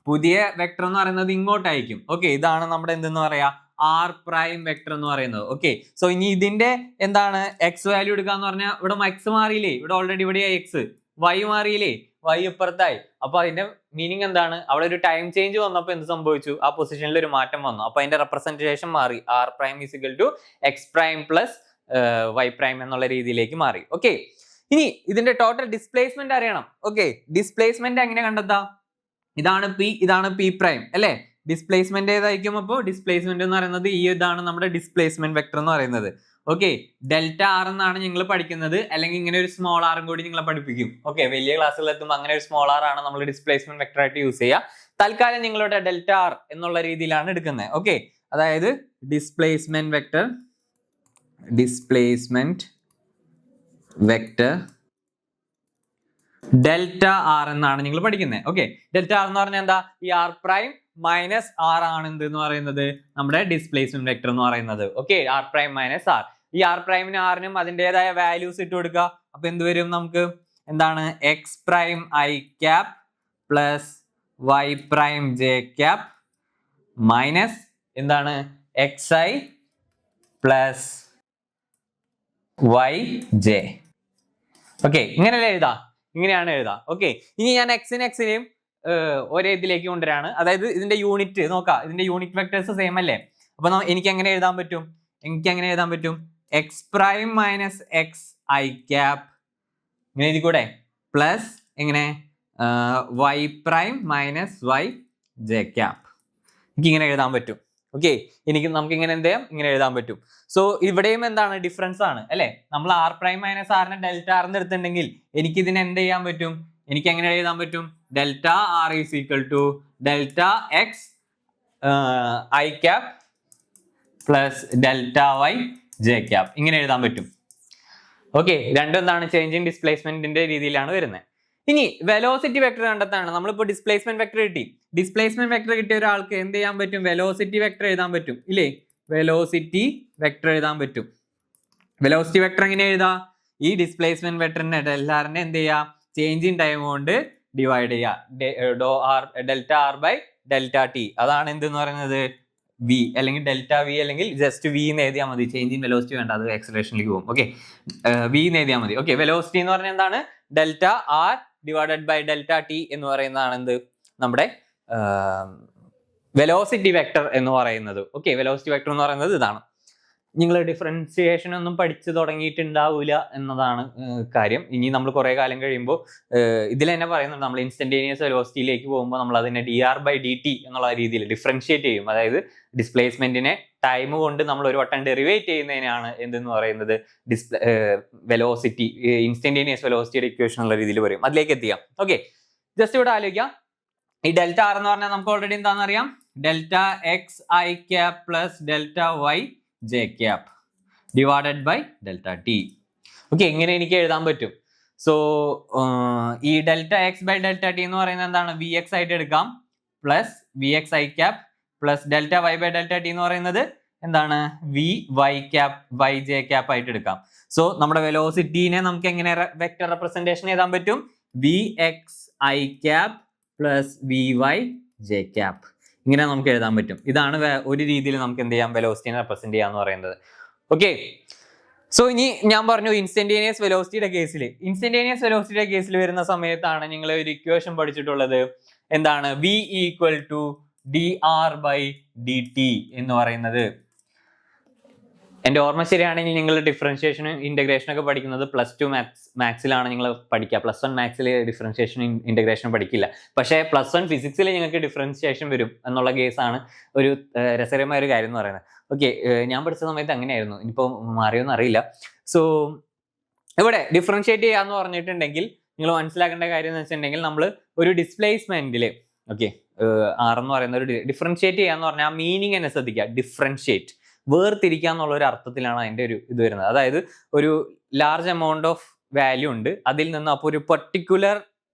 പുതിയ വെക്ടർ എന്ന് പറയുന്നത് ഇങ്ങോട്ടായിരിക്കും. ഓക്കെ, ഇതാണ് നമ്മുടെ എന്തെന്ന് പറയാ ആർ പ്രൈം വെക്ടർ എന്ന് പറയുന്നത്. ഓക്കെ, സോ ഇനി ഇതിന്റെ എന്താണ് എക്സ് വാല്യൂ എടുക്കുക എന്ന് പറഞ്ഞാൽ ഇവിടെ എക്സ് മാറിയില്ലേ, ഇവിടെ ഓൾറെഡി ഇവിടെ എക്സ്, വൈ മാറിയില്ലേ, വൈ ഇപ്പുറത്തായി. അപ്പൊ അതിന്റെ മീനിങ് എന്താണ്, അവിടെ ഒരു ടൈം ചേഞ്ച് വന്നപ്പോൾ എന്ത് സംഭവിച്ചു, ആ പൊസിഷനിൽ ഒരു മാറ്റം വന്നു. അപ്പൊ അതിന്റെ റെപ്രസെന്റേഷൻ മാറി, R prime is equal to X prime plus Y prime എന്നുള്ള രീതിയിലേക്ക് മാറി. ഓക്കെ, ഇനി ഇതിന്റെ ടോട്ടൽ ഡിസ്പ്ലേസ്മെന്റ് അറിയണം. ഓക്കെ, ഡിസ്പ്ലേസ്മെന്റ് എങ്ങനെ കണ്ടെത്താം, ഇതാണ് പി, ഇതാണ് പി പ്രൈം അല്ലെ. ഡിസ്പ്ലേസ്മെന്റ് ഏതായിരിക്കും, അപ്പോൾ ഡിസ്പ്ലേസ്മെന്റ് എന്ന് പറയുന്നത് ഈ ഇതാണ് നമ്മുടെ ഡിസ്പ്ലേസ്മെന്റ് വെക്ടർ എന്ന് പറയുന്നത്. ഓക്കെ, ഡെൽറ്റ ആർ എന്നാണ് നിങ്ങൾ പഠിക്കുന്നത്, അല്ലെങ്കിൽ ഇങ്ങനെ ഒരു സ്മോൾ ആറും കൂടി നിങ്ങളെ പഠിപ്പിക്കും. ഓക്കെ, വലിയ ക്ലാസ്സുകളിൽ എത്തുമ്പോൾ അങ്ങനെ ഒരു സ്മോൾ ആർ ആണ് നമ്മൾ ഡിസ്പ്ലേസ്മെന്റ് വെക്ടർ ആയിട്ട് യൂസ് ചെയ്യുക. തൽക്കാലം നിങ്ങളുടെ ഡെൽറ്റ ആർ എന്നുള്ള രീതിയിലാണ് എടുക്കുന്നത്. ഓക്കെ, അതായത് ഡിസ്പ്ലേസ്മെന്റ് വെക്ടർ ഡെൽറ്റ ആർ എന്നാണ് നിങ്ങൾ പഠിക്കുന്നത്. ഓക്കെ, ഡെൽറ്റ ആർ എന്ന് പറഞ്ഞാൽ എന്താ, ഈ ആർ പ്രൈം മൈനസ് ആർ ആണ് എന്തെന്ന് പറയുന്നത് നമ്മുടെ ഡിസ്പ്ലേസ്മെന്റ് വെക്ടർ എന്ന് പറയുന്നത്. Okay, R prime minus R. ഈ ആർ പ്രൈമിനും ആറിനും അതിൻ്റെതായ വാല്യൂസ് ഇട്ട് കൊടുക്കുക. അപ്പൊ എന്ത് വരും നമുക്ക്, എന്താണ് X prime I cap plus Y prime J cap minus എന്താണ് X I plus Y J. Okay, ഇങ്ങനെയല്ലേ എഴുതാ, ഇങ്ങനെയാണ് എഴുതാ. ഓക്കെ, ഇനി ഞാൻ എക്സിനെയും ഒരേ ഇതിലേക്ക് കൊണ്ടുവരാണ്. അതായത് ഇതിന്റെ യൂണിറ്റ് നോക്കാം, ഇതിന്റെ യൂണിറ്റ് വെക്ടേഴ്സ് സെയിം അല്ലേ. അപ്പൊ എനിക്ക് എങ്ങനെ എഴുതാൻ പറ്റും, X prime minus X I cap ഇങ്ങനെ എഴുതി കൂടെ, പ്ലസ് എങ്ങനെ Y prime minus Y J cap. എനിക്ക് ഇങ്ങനെ എഴുതാൻ പറ്റും. ഓക്കെ, നമുക്ക് ഇങ്ങനെ എന്ത് ചെയ്യാം, ഇങ്ങനെ എഴുതാൻ പറ്റും. സോ ഇവിടെയും എന്താണ് ഡിഫറൻസ് ആണ് അല്ലെ. നമ്മൾ ആർ പ്രൈം മൈനസ് ആറിനെ ഡെൽറ്റ ആറിന് എടുത്തിട്ടുണ്ടെങ്കിൽ എനിക്ക് ഇതിനെ എന്ത് ചെയ്യാൻ പറ്റും, എനിക്ക് എങ്ങനെ എഴുതാൻ പറ്റും, delta R is equal to delta X I cap plus delta Y J cap, ഇങ്ങനെ എഴുതാൻ പറ്റും. ഓക്കെ, രണ്ടും എന്താണ് ചേഞ്ചിങ് ഡിസ്പ്ലേസ്മെന്റിന്റെ രീതിയിലാണ് വരുന്നത്. ഇനി വെലോസിറ്റി വെക്ടർ കണ്ടെത്താണ്. നമ്മളിപ്പോൾ ഡിസ്പ്ലേസ്മെന്റ് വെക്ടർ കിട്ടി. ഡിസ്പ്ലേസ്മെന്റ് വെക്ടർ കിട്ടിയ ഒരാൾക്ക് എന്ത് ചെയ്യാൻ പറ്റും, വെലോസിറ്റി വെക്ടർ എഴുതാൻ പറ്റും ഇല്ലേ. വെലോസിറ്റി വെക്ടർ എഴുതാൻ പറ്റും. വെലോസിറ്റി വെക്ടർ എങ്ങനെ എഴുതാ, ഈ ഡിസ്പ്ലേസ്മെന്റ് വെക്ടറിനെ ഡെൽറ്റാറിനെ എന്ത് ചെയ്യാ, ചേഞ്ച് ഇൻ ടൈം കൊണ്ട് ഡിവൈഡ് ചെയ്യുക, delta R by delta T. അതാണ് എന്തെന്ന് പറയുന്നത് വി, അല്ലെങ്കിൽ ഡെൽറ്റ വി, അല്ലെങ്കിൽ ജസ്റ്റ് വി എന്ന് എഴുതിയാൽ മതി. ചേഞ്ച് ഇൻ വെലോസിറ്റി വേണ്ട, അത് ആക്സലറേഷനിലേക്ക് പോകും. ഓക്കെ, വി എന്ന് എഴുതിയാൽ മതി. ഓക്കെ, വെലോസിറ്റി എന്ന് പറഞ്ഞാൽ എന്താണ്, delta R divided by delta T എന്ന് പറയുന്നതാണ് എന്ത് നമ്മുടെ വെലോസിറ്റി വെക്ടർ എന്ന് പറയുന്നത്. ഓക്കെ, വെലോസിറ്റി വെക്ടർ എന്ന് പറയുന്നത് ഇതാണ്. നിങ്ങൾ ഡിഫറൻസിയേഷൻ ഒന്നും പഠിച്ചു തുടങ്ങിയിട്ടുണ്ടാവില്ല എന്നതാണ് കാര്യം. ഇനി നമ്മൾ കുറെ കാലം കഴിയുമ്പോൾ ഇതിൽ തന്നെ പറയുന്നുണ്ട്, നമ്മൾ ഇൻസ്റ്റന്റേനിയസ് വെലോസിറ്റിയിലേക്ക് പോകുമ്പോൾ നമ്മൾ അതിനെ D R by D T എന്നുള്ള രീതിയിൽ ഡിഫറൻഷിയേറ്റ് ചെയ്യും. അതായത് ഡിസ്പ്ലേസ്മെന്റിനെ ടൈം കൊണ്ട് നമ്മൾ ഒരു വട്ടം ഡെറിവേറ്റ് ചെയ്യുന്നതിനാണ് എന്തെന്ന് പറയുന്നത് വെലോസിറ്റി, ഇൻസ്റ്റന്റേനിയസ് വെലോസിറ്റിയുടെ ഇക്വേഷൻ ഉള്ള രീതിയിൽ പറയും. അതിലേക്ക് എത്തിക്കാം. ഓക്കെ, ജസ്റ്റ് ഇവിടെ ആലോചിക്കാം. ഈ ഡെൽറ്റ ആർ എന്ന് പറഞ്ഞാൽ നമുക്ക് ഓൾറെഡി എന്താണെന്ന് അറിയാം, delta X I cap plus delta Y J cap divided by delta T. Okay, ഇങ്ങനെ എനിക്ക് എഴുതാൻ പറ്റും. സോ ഈ delta X by delta T എന്ന് പറയുന്നത് എന്താണ്, വി എക്സ് ആയിട്ട് എടുക്കാം, plus V X I cap plus delta Y by delta T എന്ന് പറയുന്നത് എന്താണ്, V Y cap Y J cap ആയിട്ട് എടുക്കാം. സോ നമ്മുടെ വെലോസിറ്റീനെ നമുക്ക് എങ്ങനെ വെക്ടർ റെപ്രസെന്റേഷൻ എഴുതാൻ പറ്റും, V X I cap plus V Y J cap, ഇങ്ങനെ നമുക്ക് എഴുതാൻ പറ്റും. ഇതാണ് ഒരു രീതിയിൽ നമുക്ക് എന്ത് ചെയ്യാം, വെലോസിറ്റിനെ റെപ്രസെന്റ് ചെയ്യാന്ന് പറയുന്നത്. ഓക്കെ, സോ ഇനി ഞാൻ പറഞ്ഞു ഇൻസ്റ്റന്റേനിയസ് വെലോസിറ്റിയുടെ കേസിൽ വരുന്ന സമയത്താണ് നിങ്ങൾ ഒരു ഇക്വേഷൻ പഠിച്ചിട്ടുള്ളത്, എന്താണ് V equal to D R by D T എന്ന് പറയുന്നത്. എൻ്റെ ഓർമ്മ ശരിയാണെങ്കിൽ നിങ്ങൾ ഡിഫറൻഷിയേഷനും ഇൻ്റഗ്രേഷനും ഒക്കെ പഠിക്കുന്നത് +2 മാത്സിലാണ് നിങ്ങൾ പഠിക്കുക. +1 മാത്സിൽ ഡിഫറൻഷിയേഷനും ഇൻ്റഗ്രേഷനും പഠിക്കില്ല. പക്ഷേ +1 ഫിസിക്സിൽ നിങ്ങൾക്ക് ഡിഫറൻഷിയേഷൻ വരും എന്നുള്ള കേസാണ് ഒരു രസകരമായ ഒരു കാര്യം എന്ന് പറയുന്നത്. ഓക്കെ, ഞാൻ പഠിച്ച സമയത്ത് അങ്ങനെയായിരുന്നു, ഇനിയിപ്പോൾ മാറിയോന്ന് അറിയില്ല. സോ ഇവിടെ ഡിഫറൻഷിയേറ്റ് ചെയ്യാന്ന് പറഞ്ഞിട്ടുണ്ടെങ്കിൽ നിങ്ങൾ മനസ്സിലാക്കേണ്ട കാര്യം എന്ന് വെച്ചിട്ടുണ്ടെങ്കിൽ, നമ്മൾ ഒരു ഡിസ്പ്ലേസ്മെന്റിൽ ഓക്കെ ആർ എന്ന് പറയുന്ന ഒരു ഡിഫറൻഷിയേറ്റ് ചെയ്യാന്ന് പറഞ്ഞാൽ ആ മീനിങ് തന്നെ ശ്രദ്ധിക്കുക. ഡിഫറൻഷിയേറ്റ് വേർതിരിക്കുക എന്നുള്ള ഒരു അർത്ഥത്തിലാണ് അതിൻ്റെ ഒരു ഇത് വരുന്നത്. അതായത് ഒരു ലാർജ് എമൗണ്ട് ഓഫ് വാല്യൂ ഉണ്ട്, അതിൽ നിന്ന് അപ്പോൾ ഒരു പെർട്ടിക്കുലർ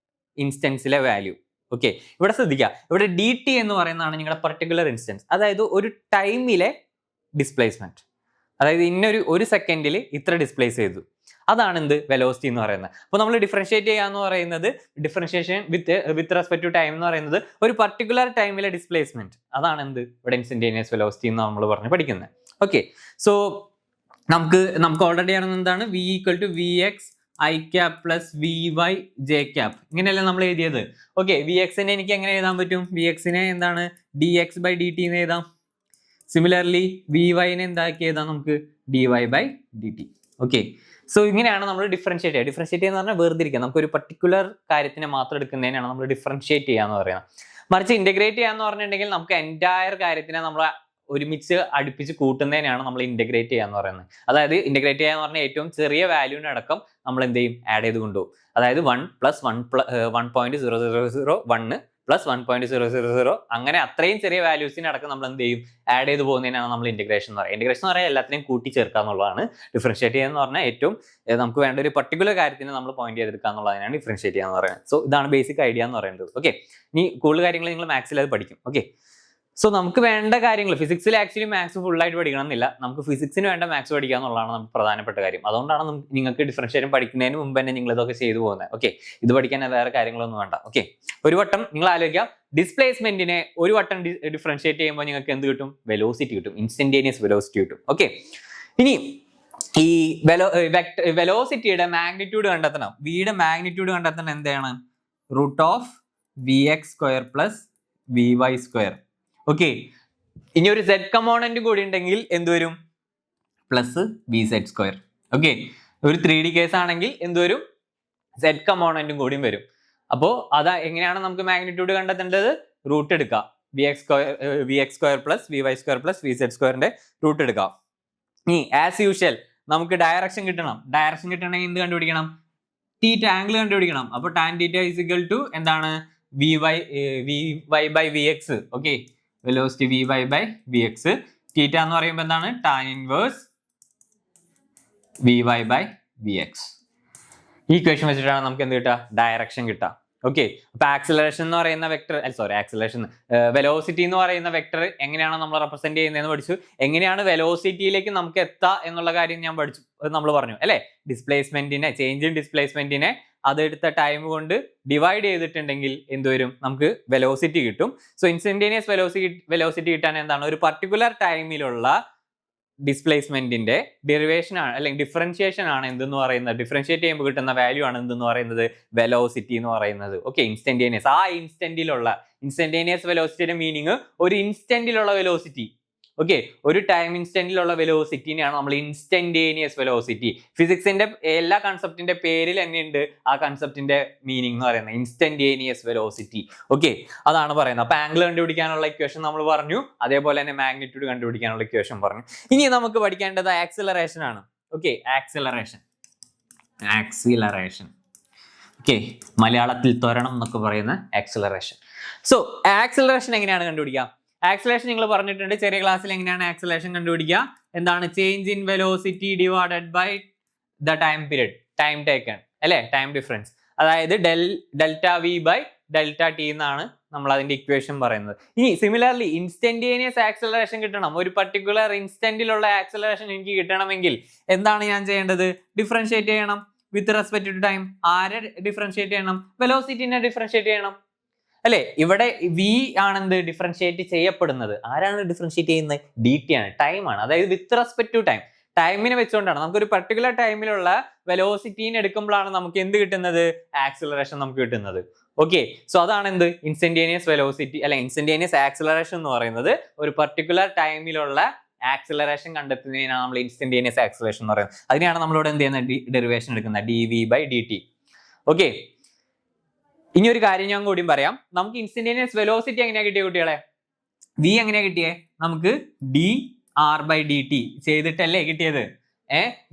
ഇൻസ്റ്റൻസിലെ വാല്യൂ. ഓക്കെ, ഇവിടെ ശ്രദ്ധിക്കുക, ഇവിടെ ഡി ടി എന്ന് പറയുന്നതാണ് നിങ്ങളുടെ പെർട്ടിക്കുലർ ഇൻസ്റ്റൻസ്, അതായത് ഒരു ടൈമിലെ ഡിസ്പ്ലേസ്മെന്റ്. അതായത് ഒരു സെക്കൻഡിൽ ഇത്ര ഡിസ്പ്ലേസ് ചെയ്തു. അതാണ് എന്ത് വെലോസിറ്റി എന്ന് പറയുന്നത്. അപ്പോൾ നമ്മൾ ഡിഫറൻഷിയേറ്റ് ചെയ്യാന്ന് പറയുന്നത് differentiation with respect to time എന്ന് പറയുന്നത് ഒരു പർട്ടിക്കുലർ ടൈമിലെ ഡിസ്പ്ലേസ്മെന്റ്. അതാണ് എന്ത് ഇവിടെ ഇൻസ്റ്റന്റേനിയസ് വെലോസിറ്റി എന്ന് നമ്മൾ പറഞ്ഞ് പഠിക്കുന്നത്. ഓക്കെ, സോ നമുക്ക് ഓൾറെഡി അറിയുന്നത് എന്താണ് V equal to V X I cap plus V Y J cap. ഇങ്ങനെയല്ല നമ്മൾ എഴുതിയത്. ഓക്കെ, വി എക്സിനെ എനിക്ക് എങ്ങനെ എഴുതാൻ പറ്റും? വി എക്സിനെ എന്താണ് D X by D T എന്ന് എഴുതാം. സിമിലർലി വി വൈനെ എന്താക്കി എഴുതാം നമുക്ക് D Y by D T. Okay, so ഇങ്ങനെയാണ് നമ്മൾ ഡിഫറൻഷിയേറ്റ് ചെയ്യുക. ഡിഫറൻഷിയേറ്റ് എന്ന് പറഞ്ഞാൽ വേർതിരിക്കുക. നമുക്ക് ഒരു പർട്ടിക്കുലർ കാര്യത്തിനെ മാത്രം എടുക്കുന്നതിനാണ് നമ്മൾ ഡിഫറൻഷിയേറ്റ് ചെയ്യാന്ന് പറയുന്നത്. മറിച്ച് ഇന്റഗ്രേറ്റ് ചെയ്യാന്ന് പറഞ്ഞിട്ടുണ്ടെങ്കിൽ നമുക്ക് എൻറ്റയർ കാര്യത്തിനെ നമ്മൾ ഒരുമിച്ച് അടുപ്പിച്ച് കൂട്ടുന്നതിനാണ് നമ്മൾ ഇന്റഗ്രേറ്റ് ചെയ്യാന്ന് പറയുന്നത്. അതായത് ഇന്റഗ്രേറ്റ് ചെയ്യാന്ന് പറഞ്ഞാൽ ഏറ്റവും ചെറിയ വാല്യൂവിനടക്കം നമ്മൾ എന്ത് ചെയ്യും? ആഡ് ചെയ്ത് കൊണ്ടുപോകും. അതായത് 1+1.0001 പ്ലസ് 1.000 അങ്ങനെ അത്രയും ചെറിയ വാല്യൂസിനെ അടക്കം നമ്മൾ എന്ത് ചെയ്യും? ആഡ് ചെയ്ത് പോകുന്നതിനാണ് നമ്മൾ ഇന്റഗ്രേഷൻ എന്ന് പറയുന്നത്. ഇന്റഗ്രേഷൻ എന്ന് പറഞ്ഞാൽ എല്ലാത്തിനെയും കൂട്ടി ചേർക്കുക എന്നുള്ളതാണ്. ഡിഫറൻഷിയേറ്റ് ചെയ്യുക എന്ന് പറഞ്ഞാൽ ഏറ്റവും നമുക്ക് വേണ്ട ഒരു പർട്ടിക്കുലർ കാര്യത്തിന് നമ്മൾ പോയിന്റ് ചെയ്തെടുക്കുക എന്നുള്ളതിനാണ് ഡിഫറൻഷിയേറ്റ് ചെയ്യുക എന്ന് പറയുന്നത്. സോ ഇതാണ് ബേസിക് ഐഡിയ എന്ന് പറയുന്നത്. ഓക്കെ, ഇനി കൂടുതൽ കാര്യങ്ങൾ നിങ്ങൾ മാത്സിൽ അത് പഠിക്കും. ഓക്കെ, സോ നമുക്ക് വേണ്ട കാര്യങ്ങൾ ഫിസിക്സിൽ ആക്ച്വലി മാത്സ് ഫുള്ളായിട്ട് പഠിക്കണം എന്നില്ല. നമുക്ക് ഫിസിക്സിന് വേണ്ട മാത്സ് പഠിക്കുക എന്നുള്ളതാണ് നമുക്ക് പ്രധാനപ്പെട്ട കാര്യം. അതുകൊണ്ടാണ് നിങ്ങൾക്ക് ഡിഫറൻഷിയേഷൻ പഠിക്കുന്നതിന് മുമ്പ് തന്നെ നിങ്ങൾ ഇതൊക്കെ ചെയ്തു പോകുന്നത്. ഓക്കെ, ഇത് പഠിക്കാൻ വേറെ കാര്യങ്ങളൊന്നും വേണ്ട. ഓക്കെ, ഒരു വട്ടം നിങ്ങൾ ആലോചിക്കുക, ഡിസ്പ്ലേസ്മെന്റിനെ ഒരു വട്ടം ഡിഫറൻഷിയേറ്റ് ചെയ്യുമ്പോൾ നിങ്ങൾക്ക് എന്ത് കിട്ടും? വെലോസിറ്റി കിട്ടും, ഇൻസ്റ്റന്റേനിയസ് വെലോസിറ്റി കിട്ടും. ഓക്കെ, ഇനി ഈ വെലോസിറ്റിയുടെ മാഗ്നിറ്റ്യൂഡ് കണ്ടെത്തണം. വിയുടെ മാഗ്നിറ്റ്യൂഡ് കണ്ടെത്തണം എന്താണ്? √(vx²+ vy²). ഓക്കെ, ഇനി ഒരു z കമ്പോണന്റ് കൂടി ഉണ്ടെങ്കിൽ എന്ത് വരും? +vz². ഓക്കെ, ഒരു 3D കേസ് ആണെങ്കിൽ എന്ത് വരും? z കമ്പോണന്റും കൂടിയും വരും. അപ്പോൾ അതാ എങ്ങനെയാണ് നമുക്ക് മാഗ്നിറ്റ്യൂഡ് കണ്ടെത്തേണ്ടത്? റൂട്ട് എടുക്കുക, vx² + vy² + vz² റൂട്ട് എടുക്കുക. ഇനി ആസ് യൂഷ്വൽ നമുക്ക് ഡയറക്ഷൻ കിട്ടണം. ഡയറക്ഷൻ കിട്ടണമെങ്കിൽ എന്ത് കണ്ടുപിടിക്കണം? തീറ്റ ആംഗിൾ കണ്ടുപിടിക്കണം. അപ്പോൾ tan θ = എന്താണ്? vy by vx. Okay, velocity vy by vx. തീറ്റ എന്ന് പറയുമ്പോൾ എന്താണ്? tan inverse vy by vx. ഈ ഇക്വേഷൻ വെച്ചിട്ടാണ് നമുക്ക് എന്ത് കിട്ടുക? ഡയറക്ഷൻ കിട്ടുക. ഓക്കെ, അപ്പൊ ആക്സിലറേഷൻ എന്ന് പറയുന്ന വെക്ടർ വെലോസിറ്റി എന്ന് പറയുന്ന വെക്ടർ എങ്ങനെയാണ് നമ്മൾ റെപ്രസെന്റ് ചെയ്യുന്നതെന്ന് പഠിച്ചു. എങ്ങനെയാണ് വെലോസിറ്റിയിലേക്ക് നമുക്ക് എത്താം എന്നുള്ള കാര്യം ഞാൻ പഠിച്ചു, നമ്മൾ പറഞ്ഞു അല്ലെ. ചേഞ്ച് ഇൻ ഡിസ്പ്ലേസ്മെന്റിനെ അതെടുത്ത ടൈം കൊണ്ട് ഡിവൈഡ് ചെയ്തിട്ടുണ്ടെങ്കിൽ എന്ത് വരും? നമുക്ക് വെലോസിറ്റി കിട്ടും. സോ ഇൻസ്റ്റന്റേനിയസ് വെലോസിറ്റി കിട്ടാൻ എന്താണ്? ഒരു പർട്ടിക്കുലർ ടൈമിലുള്ള ഡിസ്പ്ലേസ്മെന്റിന്റെ ഡെറിവേഷൻ ആണ് അല്ലെങ്കിൽ ഡിഫറൻഷിയേഷൻ ആണ് എന്തെന്ന് പറയുന്നത്. ഡിഫറൻഷിയേറ്റ് ചെയ്യുമ്പോൾ കിട്ടുന്ന വാല്യൂ ആണ് എന്തെന്ന് പറയുന്നത്? വെലോസിറ്റി എന്ന് പറയുന്നത്. Okay, instantaneous. ആ ഇൻസ്റ്റന്റേനിയസ് വെലോസിറ്റിയുടെ മീനിങ് ഒരു ഇൻസ്റ്റന്റിലുള്ള വെലോസിറ്റി. ഓക്കെ, ഒരു ടൈം ഇൻസ്റ്റന്റിലുള്ള വെലോസിറ്റിനെയാണ് നമ്മൾ ഇൻസ്റ്റന്റേനിയസ് വെലോസിറ്റി. ഫിസിക്സിന്റെ എല്ലാ കൺസെപ്റ്റിന്റെ പേരിൽ തന്നെയുണ്ട് ആ കൺസെപ്റ്റിന്റെ മീനിങ് എന്ന് പറയുന്നത് ഇൻസ്റ്റന്റേനിയസ് വെലോസിറ്റി. ഓക്കെ, അതാണ് പറയുന്നത്. അപ്പൊ ആംഗിൾ കണ്ടുപിടിക്കാനുള്ള ഇക്വേഷൻ നമ്മൾ പറഞ്ഞു, അതേപോലെ തന്നെ മാഗ്നിറ്റ്യൂഡ് കണ്ടുപിടിക്കാനുള്ള ഇക്വേഷൻ പറഞ്ഞു. ഇനി നമുക്ക് പഠിക്കേണ്ടത് ആക്സിലറേഷൻ ആണ്. Okay, acceleration. ഓക്കെ, മലയാളത്തിൽ ത്വരണം എന്നൊക്കെ പറയുന്ന ആക്സിലറേഷൻ. സോ ആക്സിലറേഷൻ എങ്ങനെയാണ് കണ്ടുപിടിക്കുക? ആക്സിലറേഷൻ നിങ്ങൾ പറഞ്ഞിട്ടുണ്ട് ചെറിയ ക്ലാസ്സിൽ. എങ്ങനെയാണ് ആക്സിലറേഷൻ കണ്ടുപിടിക്കുക? എന്താണ്? Change in velocity divided by the time period, time taken അല്ലെ, ടൈം ഡിഫറൻസ്. അതായത് ΔV/ΔT എന്നാണ് നമ്മൾ അതിന്റെ ഇക്വേഷൻ പറയുന്നത്. ഇനി സിമിലർലി ഇൻസ്റ്റന്റേനിയസ് ആക്സിലറേഷൻ കിട്ടണം. ഒരു പർട്ടിക്കുലർ ഇൻസ്റ്റന്റിലുള്ള ആക്സിലറേഷൻ എനിക്ക് കിട്ടണമെങ്കിൽ എന്താണ് ഞാൻ ചെയ്യേണ്ടത്? ഡിഫറൻഷിയേറ്റ് ചെയ്യണം വിത്ത് റെസ്പെക്ട് ടു ടൈം. ആരെ ഡിഫറൻഷിയേറ്റ് ചെയ്യണം? വെലോസിറ്റിനെ ഡിഫറൻഷിയേറ്റ് ചെയ്യണം അല്ലെ. ഇവിടെ v ആണെന്ത് ഡിഫറൻഷിയേറ്റ് ചെയ്യപ്പെടുന്നത്. ആരാണ് ഡിഫറൻഷിയേറ്റ് ചെയ്യുന്നത്? dt ആണ്, ടൈം ആണ്. അതായത് വിത്ത് റെസ്പെക്ട് ടു ടൈം, ടൈമിനെ വെച്ചുകൊണ്ടാണ്. നമുക്കൊരു പർട്ടിക്കുലർ ടൈമിലുള്ള വെലോസിറ്റീനെ എടുക്കുമ്പോഴാണ് നമുക്ക് എന്ത് കിട്ടുന്നത്? ആക്സിലറേഷൻ നമുക്ക് കിട്ടുന്നത്. ഓക്കെ, സോ അതാണ് എന്ത്? ഇൻസ്റ്റന്റേനിയസ് വെലോസിറ്റി അല്ലെ ഇൻസ്റ്റന്റേനിയസ് ആക്സിലറേഷൻ എന്ന് പറയുന്നത്. ഒരു പർട്ടിക്കുലർ ടൈമിലുള്ള ആക്സിലറേഷൻ കണ്ടെത്തുന്നതിനാണ് നമ്മൾ ഇൻസ്റ്റന്റേനിയസ് ആക്സിലറേഷൻ എന്ന് പറയുന്നത്. അതിനെയാണ് നമ്മളിവിടെ എന്ത് ചെയ്യുന്നത്? ഡെറിവേഷൻ എടുക്കുന്നത് dv/dt. ഓക്കെ, ഇനി ഒരു കാര്യം ഞാൻ കൂടിയും പറയാം. നമുക്ക് ഇൻസ്റ്റന്റേനിയസ് വെലോസിറ്റി എങ്ങനെയാ കിട്ടിയ കുട്ടികളെ? v എങ്ങനെയാ കിട്ടിയേ? നമുക്ക് dr/dt ചെയ്തിട്ടല്ലേ കിട്ടിയത്?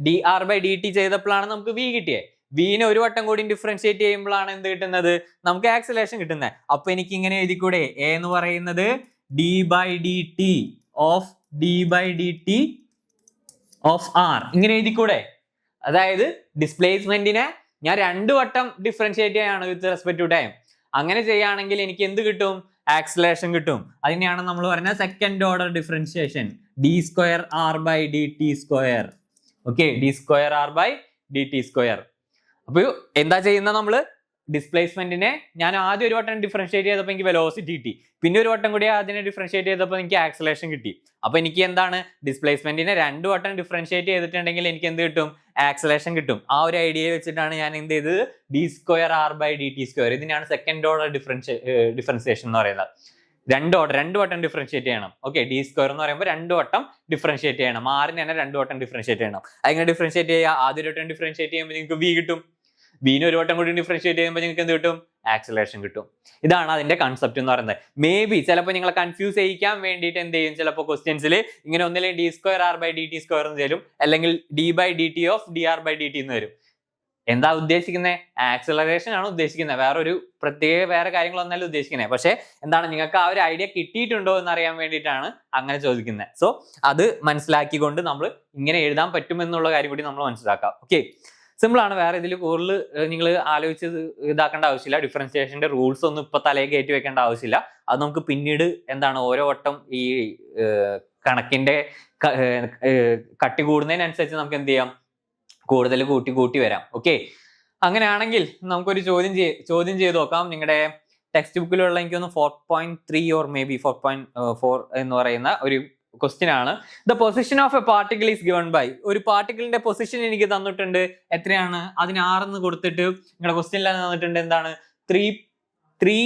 dr/dt ചെയ്തപ്പോഴാണ് നമുക്ക് v കിട്ടിയേ. വിനെ ഒരു വട്ടം കൂടി ഡിഫറൻഷിയേറ്റ് ചെയ്യുമ്പോഴാണ് എന്ത് കിട്ടുന്നത്? നമുക്ക് ആക്സിലറേഷൻ കിട്ടുന്നത്. അപ്പൊ എനിക്ക് ഇങ്ങനെ എഴുതിക്കൂടെ? a എന്ന് പറയുന്നത് d/dt of r ഇങ്ങനെ എഴുതിക്കൂടെ? അതായത് ഡിസ്പ്ലേസ്മെന്റിനെ ഞാൻ 2 വട്ടം ഡിഫറൻഷിയേറ്റ് ചെയ്യാണ് വിത്ത് റെസ്പെക്ട് ടു ടൈം. അങ്ങനെ ചെയ്യുകയാണെങ്കിൽ എനിക്ക് എന്ത് കിട്ടും? ആക്സിലറേഷൻ കിട്ടും. അതിനെയാണ് നമ്മൾ പറയുന്നത് second order differentiation. D square R by D T square. Okay, D square R by D T square. അപ്പൊ എന്താ ചെയ്യുന്നത് നമ്മള്? ഡിസ്പ്ലേസ്മെന്റിനെ ഞാൻ ആദ്യം ഒരു വട്ടം ഡിഫറൻഷിയേറ്റ് ചെയ്തപ്പോൾ എനിക്ക് വെലോസിറ്റി കിട്ടി, പിന്നെ ഒരു വട്ടം കൂടി അതിനെ ഡിഫറൻഷിയേറ്റ് ചെയ്തപ്പോൾ എനിക്ക് ആക്സലേഷൻ കിട്ടി. അപ്പൊ എനിക്ക് എന്താണ്? ഡിസ്പ്ലേസ്മെന്റിനെ 2 വട്ടം ഡിഫറൻഷിയേറ്റ് ചെയ്തിട്ടുണ്ടെങ്കിൽ എനിക്ക് എന്ത് കിട്ടും? ആക്സലേഷൻ കിട്ടും. ആ ഒരു ഐഡിയ വെച്ചിട്ടാണ് ഞാൻ എന്ത് ചെയ്തത്? D square R by D T square. ഇതിനാണ് സെക്കൻഡ് ഓർഡർ ഡിഫറൻസിയേഷൻ എന്ന് പറയുന്നത്. 2 വട്ടം ഡിഫറൻഷിയേറ്റ് ചെയ്യണം. ഓക്കെ, ഡി സ്ക്വയർ എന്ന് പറയുമ്പോൾ 2 വട്ടം ഡിഫറൻഷിയേറ്റ് ചെയ്യണം. ആറിന് തന്നെ 2 വട്ടം ഡിഫറൻഷിയേറ്റ് ചെയ്യണം. അങ്ങനെ ഡിഫറൻഷിയേറ്റ് ചെയ്യുക, ആദ്യം ഒരു വട്ടം ഡിഫറൻഷിയേറ്റ് ചെയ്യുമ്പോൾ നിങ്ങൾക്ക് വി കിട്ടും. വിനെ ഒരു വട്ടം കൂടി ഡിഫറൻഷിയേറ്റ് ചെയ്യുമ്പോൾ നിങ്ങൾക്ക് എന്ത് കിട്ടും? ആക്സലേഷൻ കിട്ടും. ഇതാണ് അതിന്റെ കൺസെപ്റ്റ് എന്ന് പറയുന്നത്. മേ ബി ചിലപ്പോൾ നിങ്ങളെ കൺഫ്യൂസ് ചെയ്യിക്കാൻ വേണ്ടിയിട്ട് എന്ത് ചെയ്യും? ചിലപ്പോൾ ക്വസ്റ്റ്യൻസിൽ ഇങ്ങനെ ഒന്നില്ലെങ്കിൽ D square R by D T square എന്ന് തരും, അല്ലെങ്കിൽ D by D T of D R by D T എന്ന് വരും. എന്താ ഉദ്ദേശിക്കുന്നത്? ആക്സലറേഷൻ ആണ് ഉദ്ദേശിക്കുന്നത്, വേറെ കാര്യങ്ങളൊന്നല്ല ഉദ്ദേശിക്കുന്നത്. പക്ഷെ എന്താണ്, നിങ്ങൾക്ക് ആ ഒരു ഐഡിയ കിട്ടിയിട്ടുണ്ടോ എന്ന് അറിയാൻ വേണ്ടിയിട്ടാണ് അങ്ങനെ ചോദിക്കുന്നത്. സോ അത് മനസ്സിലാക്കിക്കൊണ്ട് നമ്മൾ ഇങ്ങനെ എഴുതാൻ പറ്റുമെന്നുള്ള കാര്യം കൂടി നമ്മൾ മനസ്സിലാക്കാം. ഓക്കെ, സിമ്പിൾ ആണ്. വേറെ ഇതിൽ കൂടുതൽ നിങ്ങൾ ആലോചിച്ച് ഇതാക്കേണ്ട ആവശ്യമില്ല. ഡിഫറൻസിയേഷന്റെ റൂൾസ് ഒന്നും ഇപ്പൊ തലയിൽ കയറ്റി വെക്കേണ്ട ആവശ്യമില്ല. അത് നമുക്ക് പിന്നീട് എന്താണ്, ഓരോ വട്ടം ഈ കണക്കിന്റെ കട്ടി കൂടുന്നതിനനുസരിച്ച് നമുക്ക് എന്ത് ചെയ്യാം? കൂടുതൽ കൂട്ടി വരാം. ഓക്കെ, അങ്ങനെയാണെങ്കിൽ നമുക്കൊരു ചോദ്യം ചെയ്ത് നോക്കാം. നിങ്ങളുടെ ടെക്സ്റ്റ് ബുക്കിലുള്ള എനിക്കൊന്ന് 4.3 ഓർ മേ ബി 4.4 എന്ന് പറയുന്ന ഒരു ക്വസ്റ്റ്യൻ ആണ്. The position of a particle is given by. ഒരു പാർട്ടിക്കിളിന്റെ പൊസിഷൻ എനിക്ക് തന്നിട്ടുണ്ട്. എത്രയാണ്? അതിന് 6 എന്ന് കൊടുത്തിട്ട് നിങ്ങളുടെ ക്വസ്റ്റ്യനിൽ തന്നിട്ടുണ്ട് എന്താണ്? 3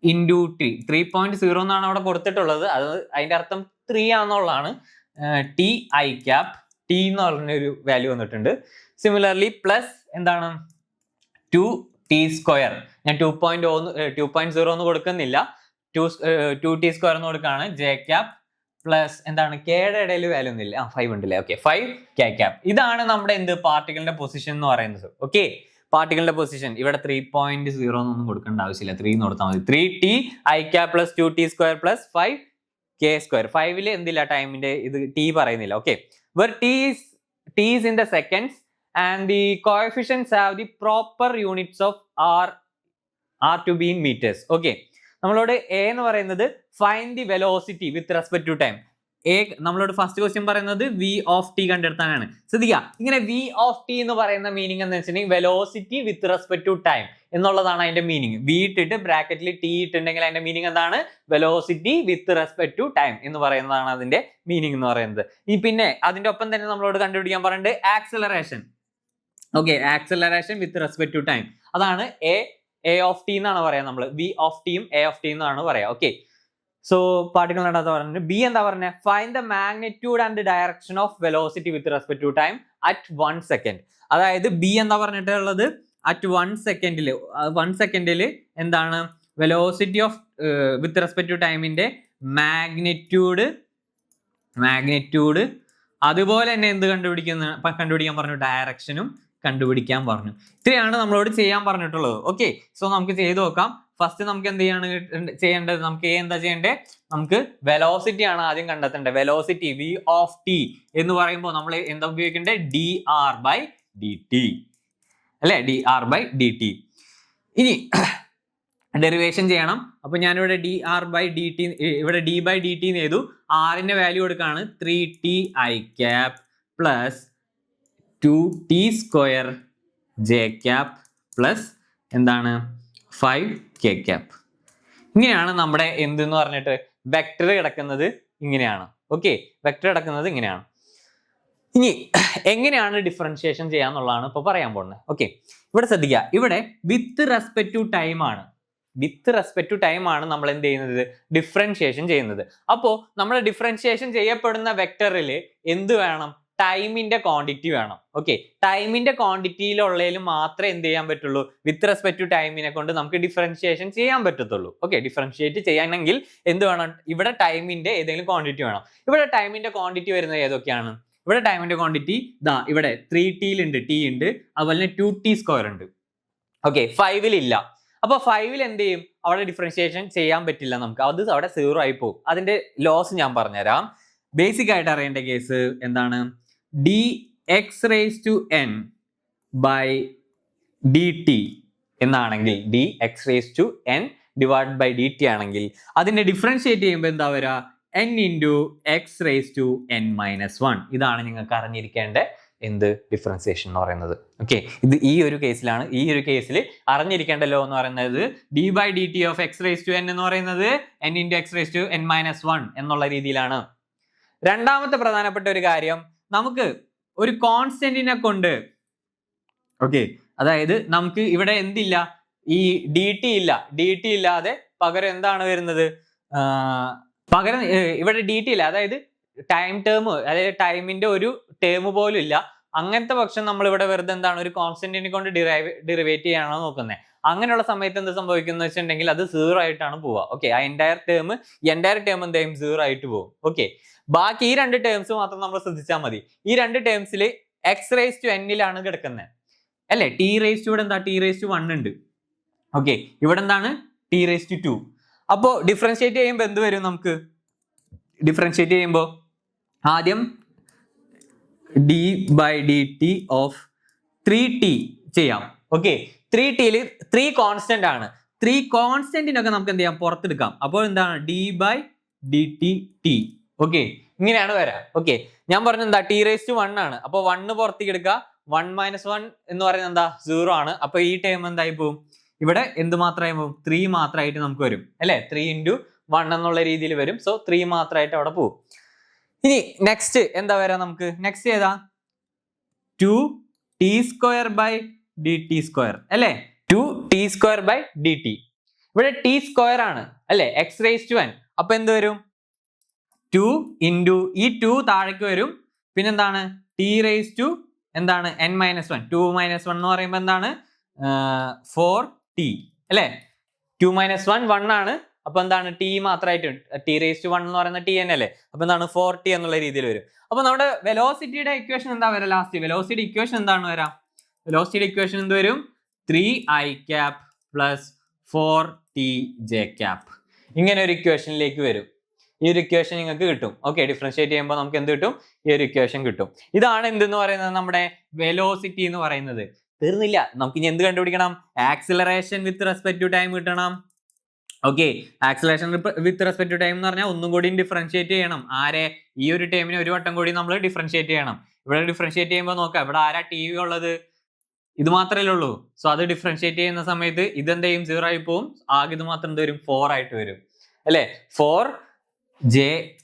into t. 3.0 എന്നാണ് അവിടെ കൊടുത്തിട്ടുള്ളത്. അത് അതിന്റെ അർത്ഥം 3 ആണെന്നുള്ളതാണ്. ടി ഐ ക്യാപ്, ടി എന്ന് പറഞ്ഞൊരു വാല്യൂ വന്നിട്ടുണ്ട്. സിമിലർലി പ്ലസ് എന്താണ്? 2t square. ഞാൻ 2.0 എന്ന് കൊടുക്കുന്നില്ല, 2t സ്ക്വയർ എന്ന് കൊടുക്കുകയാണ്. ജെ ക്യാപ് പ്ലസ് എന്താണ്? കെയുടെ ഇടയിൽ വാല്യൂ ഒന്നുമില്ല, 5 ഉണ്ടല്ലേ. Okay, 5 K cap. ഇതാണ് നമ്മുടെ എന്ത്? പാർട്ടിക്കിളിന്റെ പൊസിഷൻ എന്ന് പറയുന്നത്. ഓക്കെ, പാർട്ടിക്കിളിന്റെ പൊസിഷൻ ഇവിടെ 3.0 എന്നൊന്നും കൊടുക്കേണ്ട ആവശ്യമില്ല, 3 എന്ന് കൊടുത്താൽ മതി. 3t I cap plus 2t square plus 5 K square. 5 എന്തില്ല? ടൈമിന്റെ ഇത് ടി പറയുന്നില്ല. Okay, where t is in the seconds and the coefficients have the proper units of r to be in meters. Okay, നമ്മളോട് a എന്ന് പറയുന്നത് find the velocity with respect to time. നമ്മളോട് ഫസ്റ്റ് ക്വസ്റ്റ്യൻ പറയുന്നത് v of t കണ്ടെത്താനാണ്. ശ്രദ്ധിക്കുക, ഇങ്ങനെ v of t എന്ന് പറയുന്ന മീനിങ് എന്ന് വെച്ചിട്ടുണ്ടെങ്കിൽ velocity with respect to time എന്നുള്ളതാണ് അതിന്റെ മീനിങ്. v ഇട്ടിട്ട് ബ്രാക്കറ്റിൽ t ഇട്ടുണ്ടെങ്കിൽ അതിന്റെ മീനിങ് എന്താണ്? Velocity with respect to time എന്ന് പറയുന്നതാണ് അതിന്റെ മീനിങ് എന്ന് പറയുന്നത്. ഈ പിന്നെ അതിന്റെ ഒപ്പം തന്നെ നമ്മളോട് കണ്ടുപിടിക്കാൻ പറഞ്ഞിട്ട് acceleration. Okay, acceleration with respect to time, അതാണ് a of t എന്നാണ് പറയാ. നമ്മൾ v of t യും a of t എന്നാണ് പറയാ. ഓക്കെ, സോ പാർട്ടിക്കിൾ എന്താ പറഞ്ഞത്? ബി എന്താ പറഞ്ഞത്? Find the magnitude and direction of velocity with respect to time at 1 second. അതായത് ബി എന്താ പറഞ്ഞിട്ടുള്ളത്? അറ്റ് 1 സെക്കൻഡിൽ എന്താണ് velocity of with respect to ടൈമിന്റെ മാഗ്നിറ്റ്യൂഡ് അതുപോലെ തന്നെ എന്ത് കണ്ടുപിടിക്കാൻ പറഞ്ഞു? ഡയറക്ഷനും കണ്ടുപിടിക്കാൻ പറഞ്ഞു. ഇത്രയാണ് നമ്മളോട് ചെയ്യാൻ പറഞ്ഞിട്ടുള്ളത്. ഓക്കെ, സോ നമുക്ക് ചെയ്ത് നോക്കാം. ഫസ്റ്റ് നമുക്ക് എന്ത് ചെയ്യേണ്ടത്? നമുക്ക് എന്താ ചെയ്യേണ്ടത്? നമുക്ക് വെലോസിറ്റി ആണ് ആദ്യം കണ്ടെത്തേണ്ടത്. വെലോസിറ്റി v ഓഫ് t എന്ന് പറയുമ്പോൾ നമ്മൾ എന്താ ഉപയോഗിക്കേണ്ടത്? dr ബൈ dt അല്ലെ, dr ബൈ dt. ഇനി ഡെറിവേഷൻ ചെയ്യണം. അപ്പൊ ഞാനിവിടെ dr ബൈ dt, ഇവിടെ d ബൈ dt എന്ന് ചെയ്തു. r-ന്റെ വാല്യൂ കൊടുക്കാണ് 3t i cap plus 2t square j cap plus എന്താണ് 5 k ക്യാപ്. ഇങ്ങനെയാണ് നമ്മുടെ എന്തെന്ന് പറഞ്ഞിട്ട് വെക്ടർ കിടക്കുന്നത്. ഇങ്ങനെയാണ്. ഓക്കെ, വെക്ടർ കിടക്കുന്നത് ഇങ്ങനെയാണ്. ഇനി എങ്ങനെയാണ് ഡിഫറൻഷിയേഷൻ ചെയ്യാന്നുള്ളതാണ് ഇപ്പൊ പറയാൻ പോകുന്നത്. ഓക്കെ, ഇവിടെ ശ്രദ്ധിക്കുക, ഇവിടെ വിത്ത് റെസ്പെക്ട് ടു ടൈം ആണ്. വിത്ത് റെസ്പെക്ട് ടു ടൈം ആണ് നമ്മൾ എന്ത് ചെയ്യുന്നത്? ഡിഫറൻഷിയേഷൻ ചെയ്യുന്നത്. അപ്പോൾ നമ്മൾ ഡിഫറൻഷിയേഷൻ ചെയ്യപ്പെടുന്ന വെക്ടറിൽ എന്ത് വേണം? ടൈമിന്റെ ക്വാണ്ടിറ്റി വേണം. ഓക്കെ, ടൈമിന്റെ ക്വാണ്ടിറ്റിയിലുള്ളതിലും മാത്രമേ എന്ത് ചെയ്യാൻ പറ്റുള്ളൂ? വിത്ത് റെസ്പെക്ട് ടു ടൈമിനെ കൊണ്ട് നമുക്ക് ഡിഫറൻഷിയേഷൻ ചെയ്യാൻ പറ്റത്തുള്ളൂ. ഓക്കെ, ഡിഫറൻഷിയേറ്റ് ചെയ്യണമെങ്കിൽ എന്ത് വേണം? ഇവിടെ ടൈമിന്റെ ഏതെങ്കിലും ക്വാണ്ടിറ്റി വേണം. ഇവിടെ ടൈമിന്റെ ക്വാണ്ടിറ്റി വരുന്നത് ഏതൊക്കെയാണ്? ഇവിടെ ടൈമിന്റെ ക്വാണ്ടിറ്റി ഇവിടെ 3t ഉണ്ട്, t ഉണ്ട്, അതുപോലെ തന്നെ 2t സ്ക്വയർ ഉണ്ട്. ഓക്കെ, 5 ഇല്ല. അപ്പൊ 5 എന്ത് ചെയ്യും? അവിടെ ഡിഫറൻഷിയേഷൻ ചെയ്യാൻ പറ്റില്ല നമുക്ക്, അത് അവിടെ 0 ആയി പോകും. അതിന്റെ ലോസ് ഞാൻ പറഞ്ഞുതരാം. ബേസിക് ആയിട്ട് അറിയേണ്ട കേസ് എന്താണ്? dx raised to n by dt എന്നാണെങ്കിൽ, dx raised to n divided by dt ആണെങ്കിൽ അതിനെ ഡിഫറൻഷിയേറ്റ് ചെയ്യുമ്പോൾ എന്താ വരാ? n into X raise to n minus 1. ഇതാണ് നിങ്ങൾക്ക് അറിഞ്ഞിരിക്കേണ്ട എന്ത് ഡിഫറൻസിയേഷൻ എന്ന് പറയുന്നത്. ഓക്കെ, ഇത് ഈ ഒരു കേസിലാണ്. ഈ ഒരു കേസിൽ അറിഞ്ഞിരിക്കേണ്ട ലോ എന്ന് പറയുന്നത് D by D T of X raise to n എന്ന് പറയുന്നത് n into X raise to n minus 1 എന്നുള്ള രീതിയിലാണ്. രണ്ടാമത്തെ പ്രധാനപ്പെട്ട ഒരു കാര്യം, നമുക്ക് ഒരു കോൺസ്റ്റന്റിനെ കൊണ്ട്, ഓക്കെ, അതായത് നമുക്ക് ഇവിടെ എന്തില്ല, ഈ ഡി ടി ഇല്ല. ഡി ടി ഇല്ലാതെ പകരം എന്താണ് വരുന്നത്, പകരം ഇവിടെ ഡി ടി ഇല്ല, അതായത് ടൈം ടേം, അതായത് ടൈമിന്റെ ഒരു ടേം പോലും ഇല്ല. അങ്ങനത്തെ പക്ഷം നമ്മൾ ഇവിടെ വെറുതെ എന്താണ് ഒരു കോൺസ്റ്റന്റിനെ കൊണ്ട് ഡിറിവേറ്റ് ചെയ്യാനാണ് നോക്കുന്നത്. അങ്ങനെയുള്ള സമയത്ത് എന്ത് സംഭവിക്കുന്ന വെച്ചിട്ടുണ്ടെങ്കിൽ അത് 0 ആയിട്ടാണ് പോവുക. ഓക്കെ, ആ എൻറ്റയർ ടേം എന്ത് ചെയ്യും, 0 ആയിട്ട് പോകും. ഓക്കെ, ബാക്കി ഈ രണ്ട് ടേംസ് മാത്രം നമ്മൾ ശ്രദ്ധിച്ചാൽ മതി. ഈ രണ്ട് ടേംസിൽ എക്സ് റേസ് ടു എന്നിലാണ് കിടക്കുന്നത് അല്ലെ. ടി റേസ് ടു ഇവിടെ എന്താ, ടി റേസ് ടു 1 ഉണ്ട്. ഓക്കെ, ഇവിടെ എന്താണ് ടി റേസ് ടു 2. അപ്പോൾ ഡിഫറൻഷിയേറ്റ് ചെയ്യുമ്പോൾ എന്ത് വരും, നമുക്ക് ഡിഫറൻഷിയേറ്റ് ചെയ്യുമ്പോൾ ആദ്യം D by D T of 3t ചെയ്യാം. ഓക്കെ, 3tയിൽ 3 കോൺസ്റ്റന്റ് ആണ്. 3 കോൺസ്റ്റന്റിനൊക്കെ നമുക്ക് എന്ത് ചെയ്യാം, പുറത്തെടുക്കാം. അപ്പോൾ എന്താണ് D by D T T. Okay, ഇങ്ങനെയാണ് വരാം. ഓക്കെ, ഞാൻ പറഞ്ഞ എന്താ, ടി റേസ് ടു 1 ആണ്. അപ്പോൾ 1 പുറത്തേക്ക് എടുക്കുക. 1 മൈനസ് 1 എന്ന് പറയുന്നത് എന്താ, 0 ആണ്. അപ്പൊ ഈ ടേം എന്തായി പോവും, ഇവിടെ എന്ത് മാത്രമായി പോവും, 3 മാത്രമായിട്ട് നമുക്ക് വരും അല്ലെ. 3 ഇൻറ്റു 1 എന്നുള്ള രീതിയിൽ വരും. സോ 3 മാത്രമായിട്ട് അവിടെ പോവും. ഇനി നെക്സ്റ്റ് എന്താ വരാ, നമുക്ക് നെക്സ്റ്റ് ഏതാ, 2t² by D T square അല്ലെ. 2t² by D T. ഇവിടെ ടി സ്ക്വയർ ആണ് അല്ലെ, എക്സ് റേസ് ടു n. അപ്പൊ എന്ത് വരും, 2 ഇൻറ്റു ഈ 2 താഴേക്ക് വരും. പിന്നെന്താണ് ടി റേസ് ടു എന്താണ് n മൈനസ് 1. 2 മൈനസ് 1 എന്ന് പറയുമ്പോൾ എന്താണ് 4t അല്ലെ. 2 മൈനസ് 1 1 ആണ്. അപ്പൊ എന്താണ് ടി മാത്രമായിട്ട്, ടി റേസ് ടു 1 എന്ന് പറയുന്ന ടി n അല്ലേ. അപ്പൊ എന്താണ് 4t എന്നുള്ള രീതിയിൽ വരും. അപ്പൊ നമ്മുടെ വെലോസിറ്റിയുടെ ഇക്വേഷൻ എന്താ വരാം, ലാസ്റ്റ് വെലോസിറ്റി ഇക്വേഷൻ എന്താണ് വരാം, വെലോസിറ്റിയുടെ ഇക്വേഷൻ എന്ത് വരും, 3i cap plus 4tj cap. ഇങ്ങനെ ഒരു ഇക്വേഷനിലേക്ക് വരും. ഈ ഒരു ഇക്വേഷൻ നിങ്ങൾക്ക് കിട്ടും. ഓക്കെ, ഡിഫറൻഷിയേറ്റ് ചെയ്യുമ്പോൾ നമുക്ക് എന്ത് കിട്ടും, ഈ ഒരു ഇക്വേഷൻ കിട്ടും. ഇതാണ് എന്തെന്ന് പറയുന്നത്, നമ്മുടെ വെലോസിറ്റി എന്ന് പറയുന്നത്. തീർന്നില്ല, നമുക്ക് ഇനി എന്ത് കണ്ടുപിടിക്കണം, acceleration with respect to time കിട്ടണം. Okay, acceleration with respect to time എന്ന് പറഞ്ഞാൽ ഒന്നും കൂടി ഡിഫറൻഷിയേറ്റ് ചെയ്യണം. ആരെ, ഈ ഒരു ടൈമിനെ ഒരു വട്ടം കൂടി നമ്മൾ ഡിഫറൻഷിയേറ്റ് ചെയ്യണം. ഇവിടെ ഡിഫറൻഷിയേറ്റ് ചെയ്യുമ്പോൾ നോക്കാം, ഇവിടെ ആരാ ടി വി ഉള്ളത്, ഇത് മാത്രമല്ലേ ഉള്ളൂ. സോ അത് ഡിഫറൻഷിയേറ്റ് ചെയ്യുന്ന സമയത്ത് ഇതെന്ത് ചെയ്യും, 0 ആയി പോവും. ആകെ ഇത് മാത്രം എന്ത് വരും, 4 ആയിട്ട് വരും അല്ലെ. 4j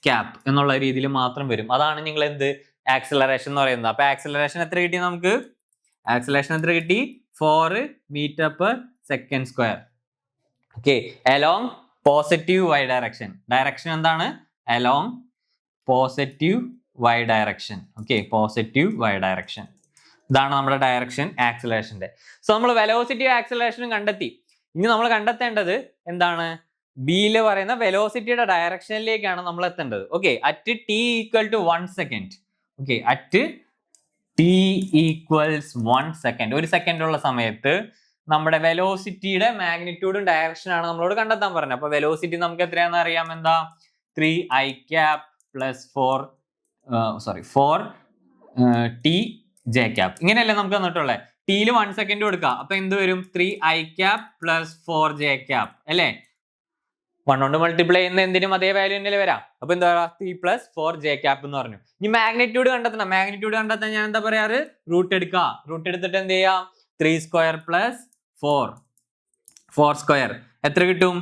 ക്യാപ് എന്നുള്ള രീതിയിൽ മാത്രം വരും. അതാണ് നിങ്ങൾ എന്ത് ആക്സിലറേഷൻ എന്ന് പറയുന്നത്. അപ്പൊ ആക്സിലറേഷൻ എത്ര കിട്ടി നമുക്ക്, ആക്സിലറേഷൻ എത്ര കിട്ടി, 4 metre per second square. Okay, along positive y direction. Direction എന്താണ്, along positive y direction. Okay, positive y direction. ഇതാണ് നമ്മുടെ ഡയറക്ഷൻ ആക്സിലറേഷന്റെ. സോ നമ്മൾ വെലോസിറ്റിയും ആക്സിലറേഷനും കണ്ടെത്തി. ഇനി നമ്മൾ കണ്ടെത്തേണ്ടത് എന്താണ്, ബിയില് പറയുന്ന വെലോസിറ്റിയുടെ ഡയറക്ഷനിലേക്കാണ് നമ്മൾ എത്തേണ്ടത്. Okay, at t equal to 1 second. Okay, at t equals 1 second, ഒരു സെക്കൻഡ് ഉള്ള സമയത്ത് നമ്മുടെ വെലോസിറ്റിയുടെ മാഗ്നിറ്റ്യൂഡും ഡയറക്ഷനും ആണ് നമ്മളോട് കണ്ടെത്താൻ പറഞ്ഞത്. അപ്പൊ വെലോസിറ്റി നമുക്ക് എത്രയാണെന്ന് അറിയാം, എന്താ 3i cap plus 4tj cap. ഇങ്ങനെയല്ലേ നമുക്ക് തന്നിട്ടുള്ളത്. ടിയിൽ 1 സെക്കൻഡ് കൊടുക്കുക. അപ്പൊ എന്ത് വരും, 3i cap plus 4j cap അല്ലെ. 1 കൊണ്ട് മൾട്ടിപ്ലൈ ചെയ്യുന്ന എന്തിനും അതേ വാല്യൂ തന്നെ വരാം. അപ്പൊ എന്താ 3 പ്ലസ് 4j ക്യാപ് എന്ന് പറഞ്ഞു. ഇനി മാഗ്നിറ്റ്യൂഡ് കണ്ടെത്തണം. മാഗ്നിറ്റ്യൂഡ് കണ്ടെത്താൻ ഞാൻ എന്താ പറയാറ്, റൂട്ട് എടുക്കുക. റൂട്ട് എടുത്തിട്ട് എന്ത് ചെയ്യാം, 3² പ്ലസ് 4 എത്ര കിട്ടും,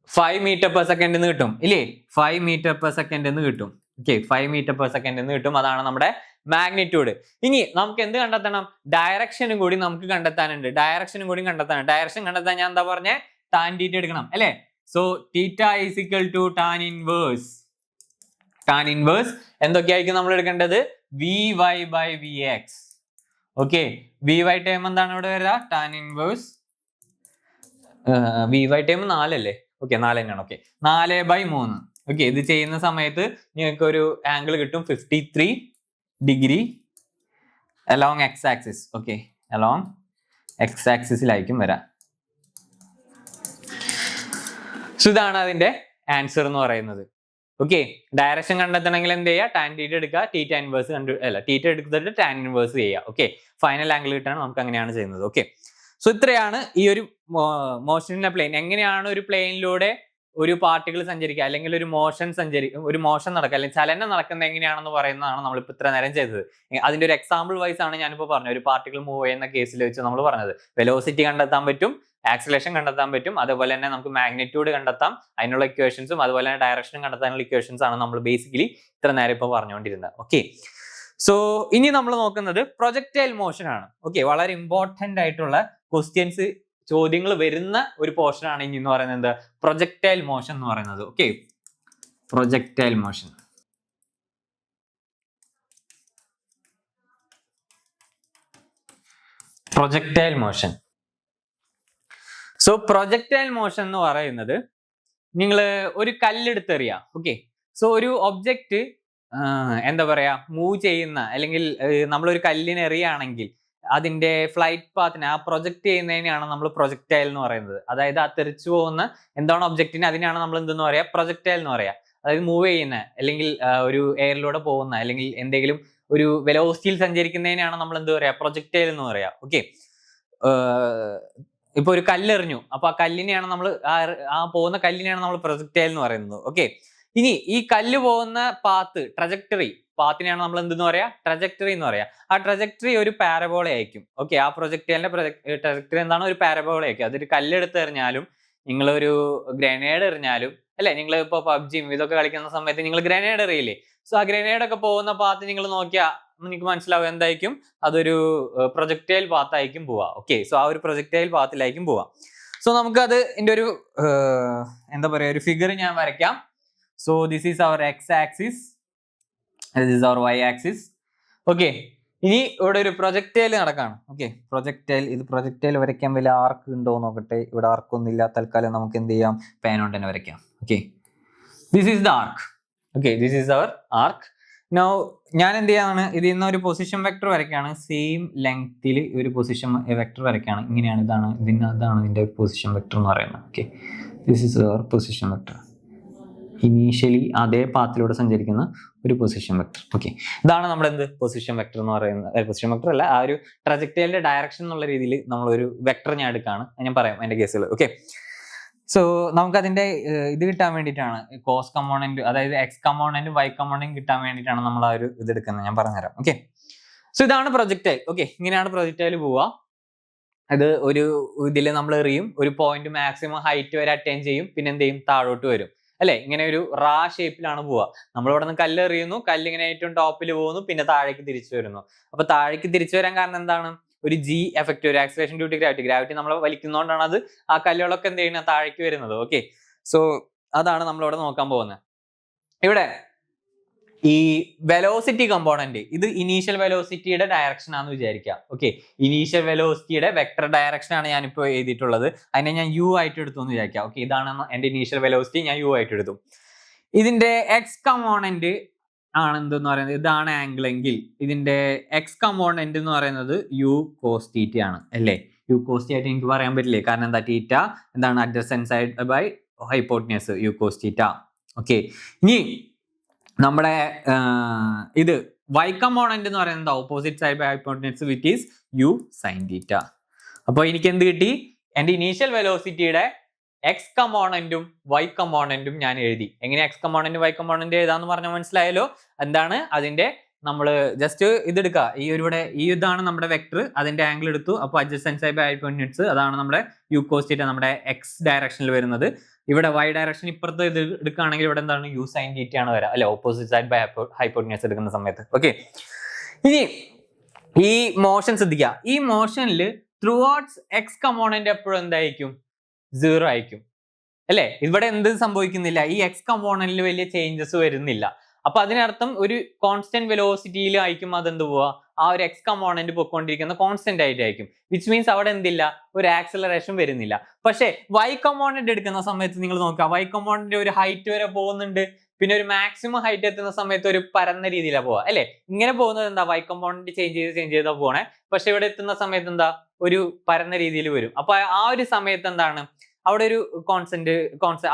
5 മീറ്റർ പെർ സെക്കൻഡ് എന്ന് കിട്ടും ഇല്ലേ. 5 മീറ്റർ പെർ സെക്കൻഡ് എന്ന് കിട്ടും. ഓക്കെ, 5 മീറ്റർ പെർ സെക്കൻഡ് എന്ന് കിട്ടും. അതാണ് നമ്മുടെ മാഗ്നിറ്റ്യൂഡ്. ഇനി നമുക്ക് എന്ത് കണ്ടെത്തണം, ഡയറക്ഷനും കൂടി നമുക്ക് കണ്ടെത്താനുണ്ട്. ഡയറക്ഷൻ കണ്ടെത്താൻ ഞാൻ എന്താ പറഞ്ഞേ, ടാൻ തീറ്റ എടുക്കണം അല്ലെ. So theta is equal to tan inverse. Tan inverse എന്തൊക്കെയായിരിക്കും നമ്മൾ എടുക്കേണ്ടത്, vy by vx. Okay, vy time എന്താണ് ഇവിടെ വരിക, ടാൻ ഇൻവേഴ്സ് vy ടൈം 4 അല്ലേ. ഓക്കെ, 4 തന്നെയാണ്. ഓക്കെ, 4/3. ഓക്കെ, ഇത് ചെയ്യുന്ന സമയത്ത് നിങ്ങൾക്ക് ഒരു ആംഗിൾ കിട്ടും 53 degree along X axis. Okay, along X ആക്സിസിലായിരിക്കും വരാം. സോ ഇതാണ് അതിന്റെ ആൻസർ എന്ന് പറയുന്നത്. ഓക്കെ, ഡയറക്ഷൻ കണ്ടെത്തണമെങ്കിൽ എന്ത് ചെയ്യുക, ടാൻ തീറ്റ എടുക്കുക, തീറ്റ ഇൻവേഴ്സ് തീറ്റ എടുത്തിട്ട് ടാൻ ഇൻവേഴ്സ് ചെയ്യുക. ഓക്കെ, ഫൈനൽ ആംഗിൾ കിട്ടാണ് നമുക്ക് അങ്ങനെയാണ് ചെയ്യുന്നത്. ഓക്കെ, സോ ഇത്രയാണ് ഈ ഒരു മോഷൻ ഇൻ എ പ്ലെയിൻ. എങ്ങനെയാണ് ഒരു പ്ലെയിനിലൂടെ ഒരു പാർട്ടിക്കിൾ സഞ്ചരിക്കുക അല്ലെങ്കിൽ ഒരു മോഷൻ നടക്കുക അല്ലെങ്കിൽ ചലനം നടക്കുന്നത് എങ്ങനെയാണെന്ന് പറയുന്നതാണ് നമ്മളിപ്പോൾ ഇത്ര നേരം ചെയ്തത്. അതിന്റെ ഒരു എക്സാമ്പിൾ വൈസ് ആണ് ഞാനിപ്പോൾ പറഞ്ഞത്. ഒരു പാർട്ടിക്കിൾ മൂവ് ചെയ്യുന്ന കേസിൽ വെച്ച് നമ്മൾ പറഞ്ഞത് വെലോസിറ്റി കണ്ടെത്താൻ പറ്റും, ആക്സിലേഷൻ കണ്ടെത്താൻ പറ്റും, അതേപോലെ തന്നെ നമുക്ക് മാഗ്നിറ്റ്യൂഡ് കണ്ടെത്താം, അതിനുള്ള ഇക്വേഷൻസും അതുപോലെ തന്നെ ഡയറക്ഷനും കണ്ടെത്താനുള്ള ഇക്വേഷൻസ് ആണ് നമ്മൾ ബേസിക്കലി ഇത്ര നേരം ഇപ്പോൾ പറഞ്ഞുകൊണ്ടിരുന്നത്. ഓക്കെ, സോ ഇനി നമ്മൾ നോക്കുന്നത് പ്രൊജക്ടൈൽ മോഷൻ ആണ്. ഓക്കെ, വളരെ ഇമ്പോർട്ടന്റ് ആയിട്ടുള്ള ക്വസ്റ്റ്യൻസ് ചോദ്യങ്ങൾ വരുന്ന ഒരു പോർഷൻ ആണ് ഇനി എന്ന് പറയുന്നത് പ്രൊജക്ടൈൽ മോഷൻ എന്ന് പറയുന്നത്. Okay, projectile motion. Projectile motion. So projectile motion എന്ന് പറയുന്നത് നിങ്ങൾ ഒരു കല്ലെടുത്തെറിയാം. ഓക്കെ, സോ ഒരു ഒബ്ജക്റ്റ് എന്താ പറയാ മൂവ് ചെയ്യുന്ന അല്ലെങ്കിൽ നമ്മളൊരു കല്ലിനെ എറിയുകയാണെങ്കിൽ അതിന്റെ ഫ്ലൈറ്റ് പാത്തിനെ ആ പ്രൊജക്ട് ചെയ്യുന്നതിനെയാണ് നമ്മൾ പ്രൊജക്ടൈൽ എന്ന് പറയുന്നത്. അതായത് ആ തെറിച്ചു പോകുന്ന എന്താണ് ഒബ്ജക്റ്റിനെ അതിനാണ് നമ്മൾ എന്തെന്ന് പറയാ പ്രൊജക്ടൈൽ എന്ന് പറയാ. അതായത് മൂവ് ചെയ്യുന്ന അല്ലെങ്കിൽ ഒരു എയറിലൂടെ പോകുന്ന അല്ലെങ്കിൽ എന്തെങ്കിലും ഒരു വെലോസിറ്റിയിൽ സഞ്ചരിക്കുന്നതിനാണ് നമ്മൾ എന്ത് പറയാ പ്രൊജക്ടൈൽ എന്ന് പറയാ. ഓക്കെ, ഇപ്പൊ ഒരു കല്ലെറിഞ്ഞു, അപ്പൊ ആ കല്ലിനെയാണ് നമ്മൾ ആ പോകുന്ന കല്ലിനെയാണ് നമ്മൾ പ്രൊജക്ടൈൽ എന്ന് പറയുന്നത്. ഓക്കെ, ഇനി ഈ കല്ല് പോകുന്ന പാത്തിനെയാണ് നമ്മൾ എന്തെന്ന് പറയാ ട്രജക്ടറി എന്ന് പറയാ. ആ ട്രജക്ടറി ഒരു പാരബോള ആയിരിക്കും. ഓക്കെ, ആ പ്രൊജക്ടൈലിന്റെ ട്രജക്ടറി എന്താണ് ഒരു പാരബോള ആയിരിക്കും. അതൊരു കല്ലെടുത്ത് എറിഞ്ഞാലും നിങ്ങൾ ഒരു ഗ്രനേഡ് എറിഞ്ഞാലും അല്ലെ, നിങ്ങൾ ഇപ്പൊ പബ്ജിയും ഇതൊക്കെ കളിക്കുന്ന സമയത്ത് നിങ്ങൾ ഗ്രനേഡ് എറിയില്ലേ. സോ ആ ഗ്രനേഡ് ഒക്കെ പോകുന്ന പാത്ത് നിങ്ങൾ നോക്കിയാൽ നിങ്ങൾക്ക് മനസ്സിലാവും എന്തായിരിക്കും, അതൊരു പ്രൊജക്ടൈൽ പാത്തായിരിക്കും പോവാ. ഓക്കെ, സോ ആ ഒരു പ്രൊജക്ടൈൽ പാത്തിലായിരിക്കും പോവാ. സോ നമുക്ക് അത് ഇതിന്റെ ഒരു എന്താ പറയാ ഒരു ഫിഗർ ഞാൻ വരയ്ക്കാം. So this is our X axis, this is our y axis. Okay, ഇനി ഇവിടെ ഒരു പ്രൊജക്ടൈൽ നടക്കാണ്. ഓക്കെ, ഇത് പ്രൊജക്ടൈൽ വരയ്ക്കാൻ വലിയ ആർക്ക് ഉണ്ടോ നോക്കട്ടെ. ഇവിടെ ആർക്കൊന്നുമില്ല. തൽക്കാലം നമുക്ക് എന്ത് ചെയ്യാം, പേന കൊണ്ട് തന്നെ വരയ്ക്കാം. Okay, this is the arc. Okay, this is our arc. Now ഞാൻ എന്ത് ചെയ്യാണ്, ഇതിൽ നിന്ന് ഒരു പൊസിഷൻ വെക്ടർ വരയ്ക്കാണ്. സെയിം ലെങ്ത്തിൽ ഒരു പൊസിഷൻ വെക്ടർ വരയ്ക്കാണ്. ഇങ്ങനെയാണ്, അതാണ് ഇതിന്റെ പൊസിഷൻ വെക്ടർ എന്ന് പറയുന്നത്. Okay, this is our position vector. Initially അതേ പാത്തിലൂടെ സഞ്ചരിക്കുന്ന ഒരു പൊസിഷൻ വെക്ടർ. ഓക്കെ, ഇതാണ് നമ്മുടെ എന്ത് പൊസിഷൻ വെക്ടർ എന്ന് പറയുന്നത്. പൊസിഷൻ വെക്ടർ അല്ല, ആ ഒരു ട്രജക്ടൈലിന്റെ ഡയറക്ഷൻ എന്നുള്ള രീതിയിൽ നമ്മളൊരു വെക്ടർ ഞാൻ എടുക്കുകയാണ്. ഞാൻ പറയാം അതിന്റെ കേസുകൾ. ഓക്കെ, സോ നമുക്ക് അതിന്റെ ഇത് കിട്ടാൻ വേണ്ടിയിട്ടാണ് കോസ് കമ്പോണന്റ്, അതായത് എക്സ് കമ്പോണന്റും വൈ കമ്പോണന്റും കിട്ടാൻ വേണ്ടിയിട്ടാണ് നമ്മൾ ആ ഒരു ഇത് എടുക്കുന്നത്. ഞാൻ പറഞ്ഞുതരാം. ഓക്കെ, സോ ഇതാണ് പ്രൊജക്ടൈൽ. ഓക്കെ, ഇങ്ങനെയാണ് പ്രൊജക്ടൈൽ പോവുക. അത് ഒരു ഇതിൽ നമ്മൾ എറിയും, ഒരു പോയിന്റ് മാക്സിമം ഹൈറ്റ് വരെ അറ്റൈൻ ചെയ്യും, പിന്നെ എന്ത് ചെയ്യും, താഴോട്ട് വരും അല്ലെ. ഇങ്ങനെ ഒരു റാ ഷേപ്പിലാണ് പോവുക. നമ്മളിവിടെ നിന്ന് കല്ല് എറിയുന്നു, കല്ല് ഇങ്ങനെ ഏറ്റവും ടോപ്പിൽ പോകുന്നു, പിന്നെ താഴേക്ക് തിരിച്ചു വരുന്നു. അപ്പൊ താഴേക്ക് തിരിച്ചു വരാൻ കാരണം എന്താണ്, ഒരു ജി എഫക്റ്റ്, ഒരു ആക്സിലറേഷൻ ഡ്യൂ ടു ഗ്രാവിറ്റി നമ്മളെ വലിക്കുന്നതുകൊണ്ടാണ് അത് ആ കല്ലുകളൊക്കെ എന്ത് ചെയ്യുന്നത്, താഴേക്ക് വരുന്നത്. ഓക്കെ, സോ അതാണ് നമ്മളിവിടെ നോക്കാൻ പോകുന്നത്. ഇവിടെ ഈ വെലോസിറ്റി കമ്പോണന്റ്, ഇത് ഇനീഷ്യൽ വെലോസിറ്റിയുടെ ഡയറക്ഷൻ ആണെന്ന് വിചാരിക്കാം. ഓക്കെ, ഇനീഷ്യൽ വെലോസിറ്റിയുടെ വെക്ടർ ഡയറക്ഷൻ ആണ് ഞാനിപ്പോൾ എഴുതിയിട്ടുള്ളത്. അതിനെ ഞാൻ യു ആയിട്ട് എടുത്തു എന്ന് വിചാരിക്കാം. ഓക്കെ, ഇതാണ് എന്റെ ഇനീഷ്യൽ വെലോസിറ്റി, ഞാൻ യു ആയിട്ട് എടുത്തു. ഇതിന്റെ എക്സ് കമ്പോണന്റ് ആണ് എന്തെന്ന് പറയുന്നത്, ഇതാണ് ആംഗിൾ എങ്കിൽ ഇതിന്റെ എക്സ് കമ്പോണന്റ് എന്ന് പറയുന്നത് യു കോസ് തീറ്റ ആണ് അല്ലേ. യു കോസ് തീറ്റ എനിക്ക് പറയാൻ പറ്റില്ലേ, കാരണം എന്താ, തീറ്റ എന്താണ് adjacent side by hypotenuse, U cos theta. Okay, ഇനി നമ്മുടെ ഇത് വൈ കമ്പോണന്റ് എന്ന് പറയുന്നത് opposite side by hypotenuse which is U sine theta. അപ്പോൾ എനിക്ക് എന്ത് കിട്ടി, എന്റെ ഇനീഷ്യൽ വെലോസിറ്റിയുടെ എക്സ് കമ്പോണന്റും വൈ കമ്പോണന്റും ഞാൻ എഴുതി. എങ്ങനെ എക്സ് കമ്പോണന്റ് വൈ കമ്പോണന്റ് എഴുതാന്ന് പറഞ്ഞാൽ മനസ്സിലായല്ലോ. എന്താണ് അതിന്റെ നമ്മൾ ജസ്റ്റ് ഇതെടുക്കുക, ഈ ഒരു ഇവിടെ ഈ ഇതാണ് നമ്മുടെ വെക്ടർ, അതിന്റെ ആംഗിൾ എടുത്തു. അപ്പോൾ അഡ്ജസൻറ്റ് സൈഡ് ബൈ ഹൈപ്പോട്ടന്യൂസ് അതാണ് നമ്മുടെ യു കോസ് തീറ്റ, നമ്മുടെ എക്സ് ഡയറക്ഷനിൽ വരുന്നത്. ഇവിടെ വൈ ഡയറക്ഷൻ ഇപ്പുറത്ത് ഇത് എടുക്കുകയാണെങ്കിൽ ഇവിടെ എന്താണ് യു സൈൻ തീറ്റ ആണ് വരാം അല്ലെ, ഓപ്പോസിറ്റ് സൈഡ് ബൈ ഹൈപ്പോട്ടന്യൂസ് എടുക്കുന്ന സമയത്ത്. ഓക്കെ, ഇനി ഈ മോഷൻ ശ്രദ്ധിക്കുക. ഈ മോഷനിൽ ത്രൂ ഔട്ട്സ് എക്സ് കമ്പോണന്റ് എപ്പോഴും എന്തായിരിക്കും, 0 ആയിരിക്കും അല്ലെ. ഇവിടെ എന്ത് സംഭവിക്കുന്നില്ല, ഈ എക്സ് കമ്പോണന്റിൽ വലിയ ചേഞ്ചസ് വരുന്നില്ല. അപ്പൊ അതിനർത്ഥം ഒരു കോൺസ്റ്റന്റ് വെലോസിറ്റിയിൽ ആയിരിക്കും അതെന്ത് പോവാ, ആ ഒരു എക്സ് കമ്പോണന്റ് പൊയ്ക്കൊണ്ടിരിക്കുന്ന കോൺസ്റ്റന്റ് ആയിട്ടായിരിക്കും. വിച്ച് മീൻസ് അവിടെ എന്തില്ല, ഒരു ആക്സലറേഷൻ വരുന്നില്ല. പക്ഷെ വൈ കമ്പോണന്റ് എടുക്കുന്ന സമയത്ത് നിങ്ങൾ നോക്കുക, വൈ കമ്പോണന്റ് ഒരു ഹൈറ്റ് വരെ പോകുന്നുണ്ട്, പിന്നെ ഒരു മാക്സിമം ഹൈറ്റ് എത്തുന്ന സമയത്ത് ഒരു പരന്ന രീതിയിലാണ് പോവാ അല്ലെ. ഇങ്ങനെ പോകുന്നത് എന്താ, വൈ കമ്പോണന്റ് ചേഞ്ച് ചെയ്താ പോണേ. പക്ഷെ ഇവിടെ എത്തുന്ന സമയത്ത് എന്താ, ഒരു പരന്ന രീതിയിൽ വരും. അപ്പൊ ആ ഒരു സമയത്ത് എന്താണ്, അവിടെ ഒരു കോൺസ്റ്റന്റ്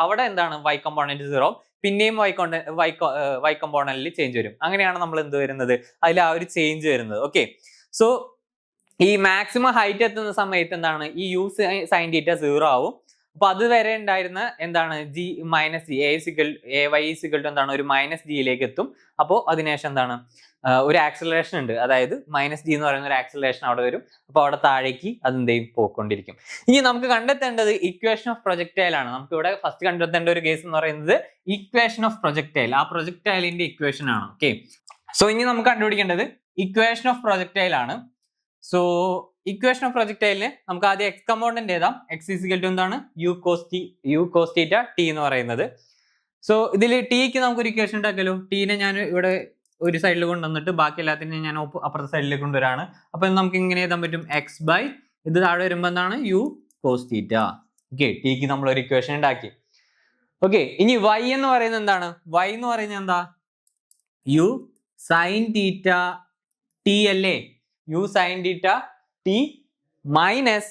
അവിടെ എന്താണ് വൈ കമ്പോണന്റ് 0, പിന്നെയും വൈ കമ്പോണന്റിൽ ചേഞ്ച് വരും. അങ്ങനെയാണ് നമ്മൾ എന്ത് വരുന്നത്, അതിൽ ആ ഒരു ചേഞ്ച് വരുന്നത്. ഓക്കെ, സോ ഈ മാക്സിമം ഹൈറ്റ് എത്തുന്ന സമയത്ത് എന്താണ്, ഈ യു സൈൻ തീറ്റ 0 ആവും, അപ്പൊ അതുവരെ ഉണ്ടായിരുന്ന എന്താണ് G minus G A Y is equal to എന്താണ് ഒരു മൈനസ് ജിയിലേക്ക് എത്തും. അപ്പോൾ അതിനുശേഷം എന്താണ് ഒരു ആക്സിലറേഷൻ ഉണ്ട്, അതായത് മൈനസ് ജി എന്ന് പറയുന്ന ഒരു ആക്സിലറേഷൻ അവിടെ വരും. അപ്പോൾ അവിടെ താഴേക്ക് അതെന്തെയും പോയിക്കൊണ്ടിരിക്കും. ഇനി നമുക്ക് കണ്ടെത്തേണ്ടത് ഇക്വേഷൻ ഓഫ് പ്രൊജക്ടൈൽ ആണ്. നമുക്ക് ഇവിടെ ഫസ്റ്റ് കണ്ടെത്തേണ്ട ഒരു കേസ് എന്ന് പറയുന്നത് ഇക്വേഷൻ ഓഫ് പ്രൊജക്ടൈൽ, ആ പ്രൊജക്ടൈലിന്റെ ഇക്വേഷൻ ആണ്. ഓക്കെ, സോ ഇനി നമുക്ക് കണ്ടുപിടിക്കേണ്ടത് ഇക്വേഷൻ ഓഫ് പ്രൊജക്ടൈൽ ആണ്. സോ ഇക്വേഷൻ ഓഫ് പ്രൊജക്ടൈലിന് നമുക്ക് ആദ്യം എക്സ് കമ്പോണന്റ് എഴുതാം. എക്സ് ഈസിക്കൽ ടു എന്താണ് യു കോസ് തീറ്റ ടി എന്ന് പറയുന്നത്. സോ ഇതിൽ ടിക്ക് നമുക്കൊരു ഇക്വേഷൻ ഉണ്ടാക്കല്ലോ. ടീനെ ഞാൻ ഇവിടെ ഒരു സൈഡിൽ കൊണ്ടുവന്നിട്ട് ബാക്കി എല്ലാത്തിനും ഞാൻ അപ്പുറത്തെ സൈഡിലേക്ക് കൊണ്ടുവരാണ്. അപ്പൊ നമുക്ക് ഇങ്ങനെ എഴുതാൻ പറ്റും എക്സ് ബൈ ഇത് താഴെ വരുമ്പോൾ എന്താണ് യു കോസ് തീറ്റ. ഓക്കെ, ടിക്ക് നമ്മൾ ഒരു ഇക്വേഷൻ ഉണ്ടാക്കി. ഓക്കെ, ഇനി വൈ എന്ന് പറയുന്നത് എന്താണ്? വൈ എന്ന് പറയുന്നത് എന്താ? യു സൈൻ തീറ്റ ടി അല്ലേ? U sine theta T minus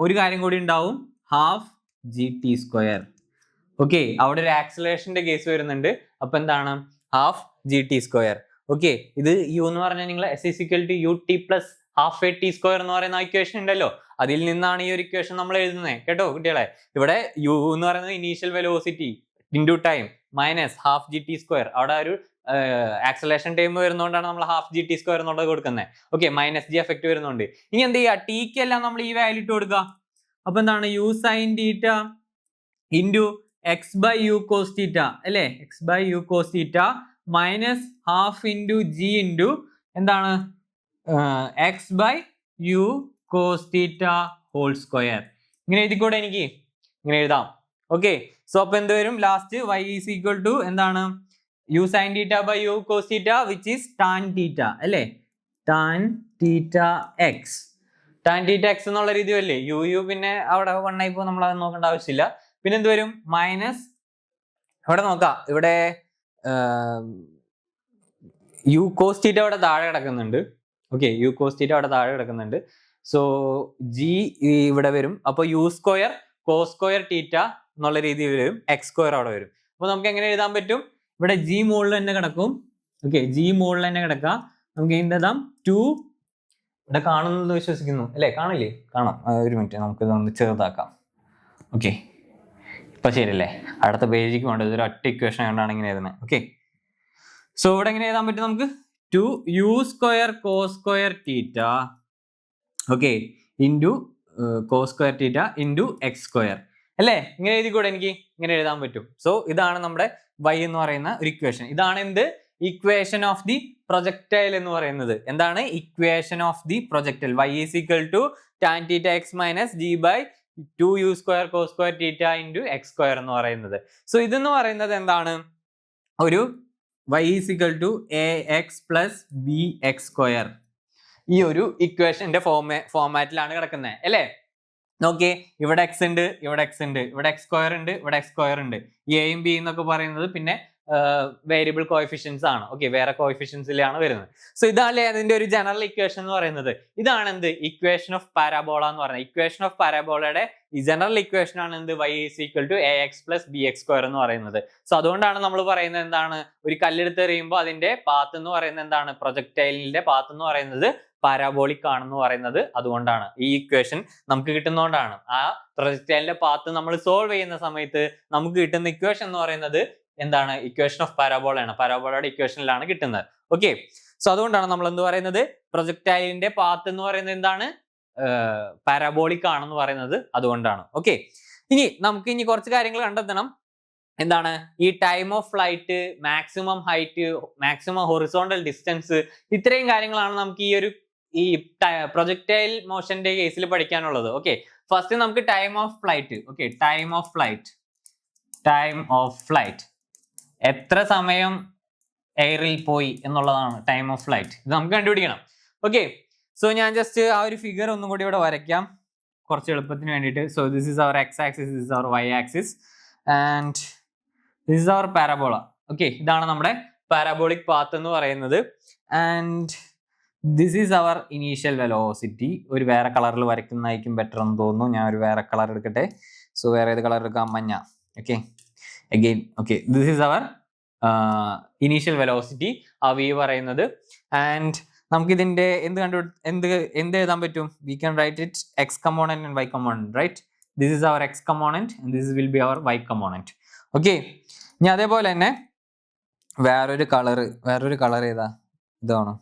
ഒരു കാര്യം കൂടി ഉണ്ടാവും, half G T square. Okay, അവിടെ ഒരു ആക്സിലറേഷന്റെ കേസ് വരുന്നുണ്ട്. അപ്പൊ എന്താണ് half G T square. Okay, ഇത് യു എന്ന് പറഞ്ഞാൽ നിങ്ങൾ S is equal to U T plus half A T square എന്ന് പറയുന്ന ഇക്വേഷൻ ഉണ്ടല്ലോ, അതിൽ നിന്നാണ് ഈ ഒരു ഇക്വേഷൻ നമ്മൾ എഴുതുന്നത്. കേട്ടോ കുട്ടികളെ, ഇവിടെ യു എന്ന് പറയുന്നത് initial velocity into time minus half G T square. അവിടെ ഒരു ആക്സലേഷൻ ടൈം വരുന്നതുകൊണ്ടാണ് നമ്മൾ ഹാഫ് ജി ടി സ്ക്വയർ എന്നുള്ളത് കൊടുക്കുന്നത്. ഓക്കെ, മൈനസ് ജി എഫക്ട് വരുന്നുണ്ട്. ഇനി എന്ത് ചെയ്യുക? ടിക്ക് എല്ലാം നമ്മൾ ഈ വാല്യൂ ഇട്ട് കൊടുക്കുക. അപ്പൊ എന്താണ് U sine theta into X by U cos theta അല്ലേ? X by U cos theta minus half into G into എന്താണ് X by U cos theta whole square. ഇങ്ങനെ എഴുതിക്കൂടെ? എനിക്ക് ഇങ്ങനെ എഴുതാം. ഓക്കെ, സോ അപ്പൊ എന്ത് വരും? Last Y is equal to എന്താണ് U sine theta by U cos theta which is tan theta അല്ലേ? Tan theta X. Tan theta X എന്നുള്ള രീതി അല്ലേ? യു പിന്നെ അവിടെ വണ്ണായി പോകും, നമ്മൾ അത് നോക്കേണ്ട ആവശ്യമില്ല. പിന്നെ എന്ത് വരും? മൈനസ് ഇവിടെ നോക്കാം, ഇവിടെ യു കോസ് തീറ്റ അവിടെ താഴെ കിടക്കുന്നുണ്ട്. ഓക്കെ, യു കോസ് തീറ്റ അവിടെ താഴെ കിടക്കുന്നുണ്ട്. സോ ജി ഇവിടെ വരും. അപ്പോൾ U square cos square theta എന്നുള്ള രീതിയിൽ വരും, എക്സ് സ്ക്വയർ അവിടെ വരും. അപ്പൊ നമുക്ക് എങ്ങനെ എഴുതാൻ പറ്റും? ഇവിടെ ജി മുകളിൽ തന്നെ കിടക്കും. ഓക്കെ, ജി മുകളിൽ തന്നെ കിടക്കാം. നമുക്ക് എഴുതാം 2 ഇവിടെ കാണുന്നത് വിശ്വസിക്കുന്നു അല്ലേ? കാണില്ലേ? കാണാം. ഒരു മിനിറ്റ്, നമുക്ക് ഇതൊന്ന് ചെറുതാക്കാം. ഓക്കെ, ഇപ്പൊ ശരിയല്ലേ? അടുത്ത പേജിക്ക് വേണ്ടത് ഒരു ഒറ്റ ഇക്വേഷൻ കൊണ്ടാണ് ഇങ്ങനെ എഴുതുന്നത്. ഓക്കെ, സോ ഇവിടെ എങ്ങനെ എഴുതാൻ പറ്റും? നമുക്ക് 2 U square cos square theta okay into cos square theta into X square അല്ലേ? ഇങ്ങനെ എഴുതിക്കൂടെ? എനിക്ക് ഇങ്ങനെ എഴുതാൻ പറ്റും. സോ ഇതാണ് നമ്മുടെ y എന്ന് പറയുന്ന ഒരു ഇക്വേഷൻ. ഇതാണ് എന്ത്? ഇക്വേഷൻ ഓഫ് ദി പ്രൊജക്ടൈൽ എന്ന് പറയുന്നത്. എന്താണ് equation of the projectile? y is equal to tan theta X minus G by 2 U square cos square theta into X square എന്ന് പറയുന്നത്. സോ ഇതെന്ന് പറയുന്നത് എന്താണ്? ഒരു y is equal to A X plus B X square. ഈ ഒരു ഇക്വേഷന്റെ ഫോമാറ്റിലാണ് കിടക്കുന്നത് അല്ലേ? നോക്കിയേ, ഇവിടെ എക്സ് ഉണ്ട്, ഇവിടെ എക്സ് ഉണ്ട്, ഇവിടെ എക്സ് സ്ക്വയർ ഉണ്ട്, ഇവിടെ എക്സ് സ്ക്വയർ ഉണ്ട്. എയും ബി എന്നൊക്കെ പറയുന്നത് പിന്നെ വേരിയബിൾ കോഎഫിഷ്യൻസ് ആണ്. ഓക്കെ, വേറെ കോഎഫിഷ്യൻസിലാണ് വരുന്നത്. സോ ഇതാണ് അതിന്റെ ഒരു ജനറൽ ഇക്വേഷൻ എന്ന് പറയുന്നത്. ഇതാണ് എന്ത്? ഇക്വേഷൻ ഓഫ് പാരാബോള എന്ന് പറയുന്നത്. ഇക്വേഷൻ ഓഫ് പാരാബോളയുടെ ഈ ജനറൽ ഇക്വേഷൻ ആണ് എന്ത്? y is equal to A X plus B X square എന്ന് പറയുന്നത്. സോ അതുകൊണ്ടാണ് നമ്മൾ പറയുന്നത് എന്താണ്? ഒരു കല്ലെടുത്ത് എറിയുമ്പോൾ അതിന്റെ പാത്ത് എന്ന് പറയുന്നത് എന്താണ്? പ്രൊജക്ടൈലിന്റെ പാത്ത് എന്ന് പറയുന്നത് പാരാബോളിക് ആണെന്ന് പറയുന്നത് അതുകൊണ്ടാണ്. ഈ ഇക്വേഷൻ നമുക്ക് കിട്ടുന്നതുകൊണ്ടാണ്. ആ പ്രൊജക്ടൈലിന്റെ പാത്ത് നമ്മൾ സോൾവ് ചെയ്യുന്ന സമയത്ത് നമുക്ക് കിട്ടുന്ന ഇക്വേഷൻ എന്ന് പറയുന്നത് എന്താണ്? Equation of പാരാബോളയാണ്. പാരാബോളയുടെ ഇക്വേഷനിലാണ് കിട്ടുന്നത്. ഓക്കെ, സോ അതുകൊണ്ടാണ് നമ്മൾ എന്ത് പറയുന്നത്? പ്രൊജക്ടൈലിന്റെ പാത്ത് എന്ന് പറയുന്നത് എന്താണ്? പാരാബോളിക് ആണെന്ന് പറയുന്നത് അതുകൊണ്ടാണ്. ഓക്കെ, നമുക്ക് ഇനി കുറച്ച് കാര്യങ്ങൾ കണ്ടെത്തണം. എന്താണ്? ഈ time of flight, maximum height, maximum horizontal distance, ഇത്രയും കാര്യങ്ങളാണ് നമുക്ക് ഈ പ്രൊജക്ടൈൽ മോഷന്റെ കേസിൽ പഠിക്കാനുള്ളത്. ഓക്കെ, ഫസ്റ്റ് നമുക്ക് time of flight. Okay, time of flight എത്ര സമയം എയറിൽ പോയി എന്നുള്ളതാണ് ടൈം ഓഫ് ഫ്ലൈറ്റ്. ഇത് നമുക്ക് കണ്ടുപിടിക്കണം. ഓക്കെ, സോ ഞാൻ ജസ്റ്റ് ആ ഒരു ഫിഗർ ഒന്നും കൂടി ഇവിടെ വരയ്ക്കാം കുറച്ച് എളുപ്പത്തിന് വേണ്ടിയിട്ട്. So this is our X axis, this is our y axis and this is our parabola. Okay, ഇതാണ് നമ്മുടെ പാരാബോളിക് പാത്ത് എന്ന് പറയുന്നത്. And this is our initial velocity. ഒരു വേറെ കളറിൽ വരയ്ക്കുന്നതായിരിക്കും ബെറ്റർ എന്ന് തോന്നുന്നു. ഞാൻ ഒരു വേറെ കളർ എടുക്കട്ടെ. സോ വേറെ ഏത് കളർ എടുക്കാം? മഞ്ഞ. Okay, again okay, this is our initial velocity, ആ വി പറയുന്നത്. ആൻഡ് നമുക്ക് ഇതിന്റെ എന്ത് എഴുതാൻ പറ്റും? We can write it x component and y component, right? This is our x component, this will be our y component. Okay, ഇനി അതേപോലെ തന്നെ വേറൊരു കളർ ഏതാ? ഇതാണോ?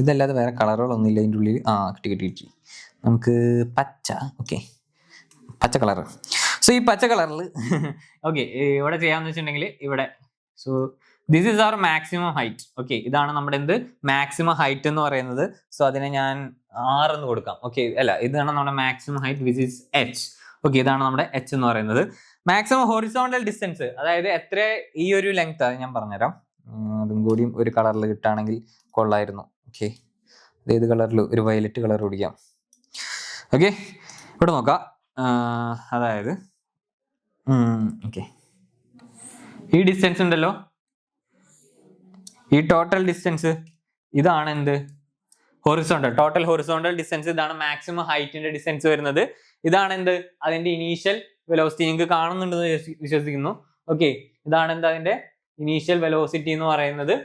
ഇതല്ലാതെ വേറെ കളറുകളൊന്നും ഇല്ല ഇതിൻ്റെ ഉള്ളിൽ. കിട്ടി. നമുക്ക് പച്ച. ഓക്കെ, പച്ച കളർ. സോ ഈ പച്ച കളറിൽ ഓക്കെ ഇവിടെ ചെയ്യാമെന്ന് വെച്ചിട്ടുണ്ടെങ്കിൽ ഇവിടെ so this is our maximum height. Okay, ഇതാണ് നമ്മുടെ എന്ത് മാക്സിമം ഹൈറ്റ് എന്ന് പറയുന്നത്. സോ അതിനെ ഞാൻ 6 എന്ന് കൊടുക്കാം. ഓക്കെ, അല്ല, ഇതാണ് നമ്മുടെ maximum height which is h. Okay, ഇതാണ് നമ്മുടെ h എന്ന് പറയുന്നത്. മാക്സിമം ഹൊറിസോണ്ടൽ ഡിസ്റ്റൻസ്, അതായത് എത്ര ഈ ഒരു ലെങ്ത്, അത് ഞാൻ പറഞ്ഞുതരാം. അതും കൂടിയും ഒരു കളറിൽ കിട്ടുകയാണെങ്കിൽ കൊള്ളായിരുന്നു. ഓക്കെ, ഏത് കളറിൽ? ഒരു വയലറ്റ് കളർ പിടിക്കാം. ഓക്കെ, ഇവിടെ നോക്കാം. അതായത് ഓക്കെ, ഈ ഡിസ്റ്റൻസ് ഉണ്ടല്ലോ, ഈ ടോട്ടൽ ഡിസ്റ്റൻസ്, ഇതാണ് എന്ത് ഹൊറിസോണ്ടൽ, ടോട്ടൽ ഹൊറിസോണ്ടൽ ഡിസ്റ്റൻസ്. ഇതാണ് മാക്സിമം ഹൈറ്റിന്റെ ഡിസ്റ്റൻസ് വരുന്നത്. ഇതാണ് എന്ത് അതിന്റെ ഇനീഷ്യൽ വെലോസിറ്റി. നിങ്ങൾക്ക് കാണുന്നുണ്ടെന്ന് വിശ്വസിക്കുന്നു. ഓക്കെ, ഇതാണ് എന്ത് അതിന്റെ ഇനീഷ്യൽ വെലോസിറ്റി എന്ന് പറയുന്നത്.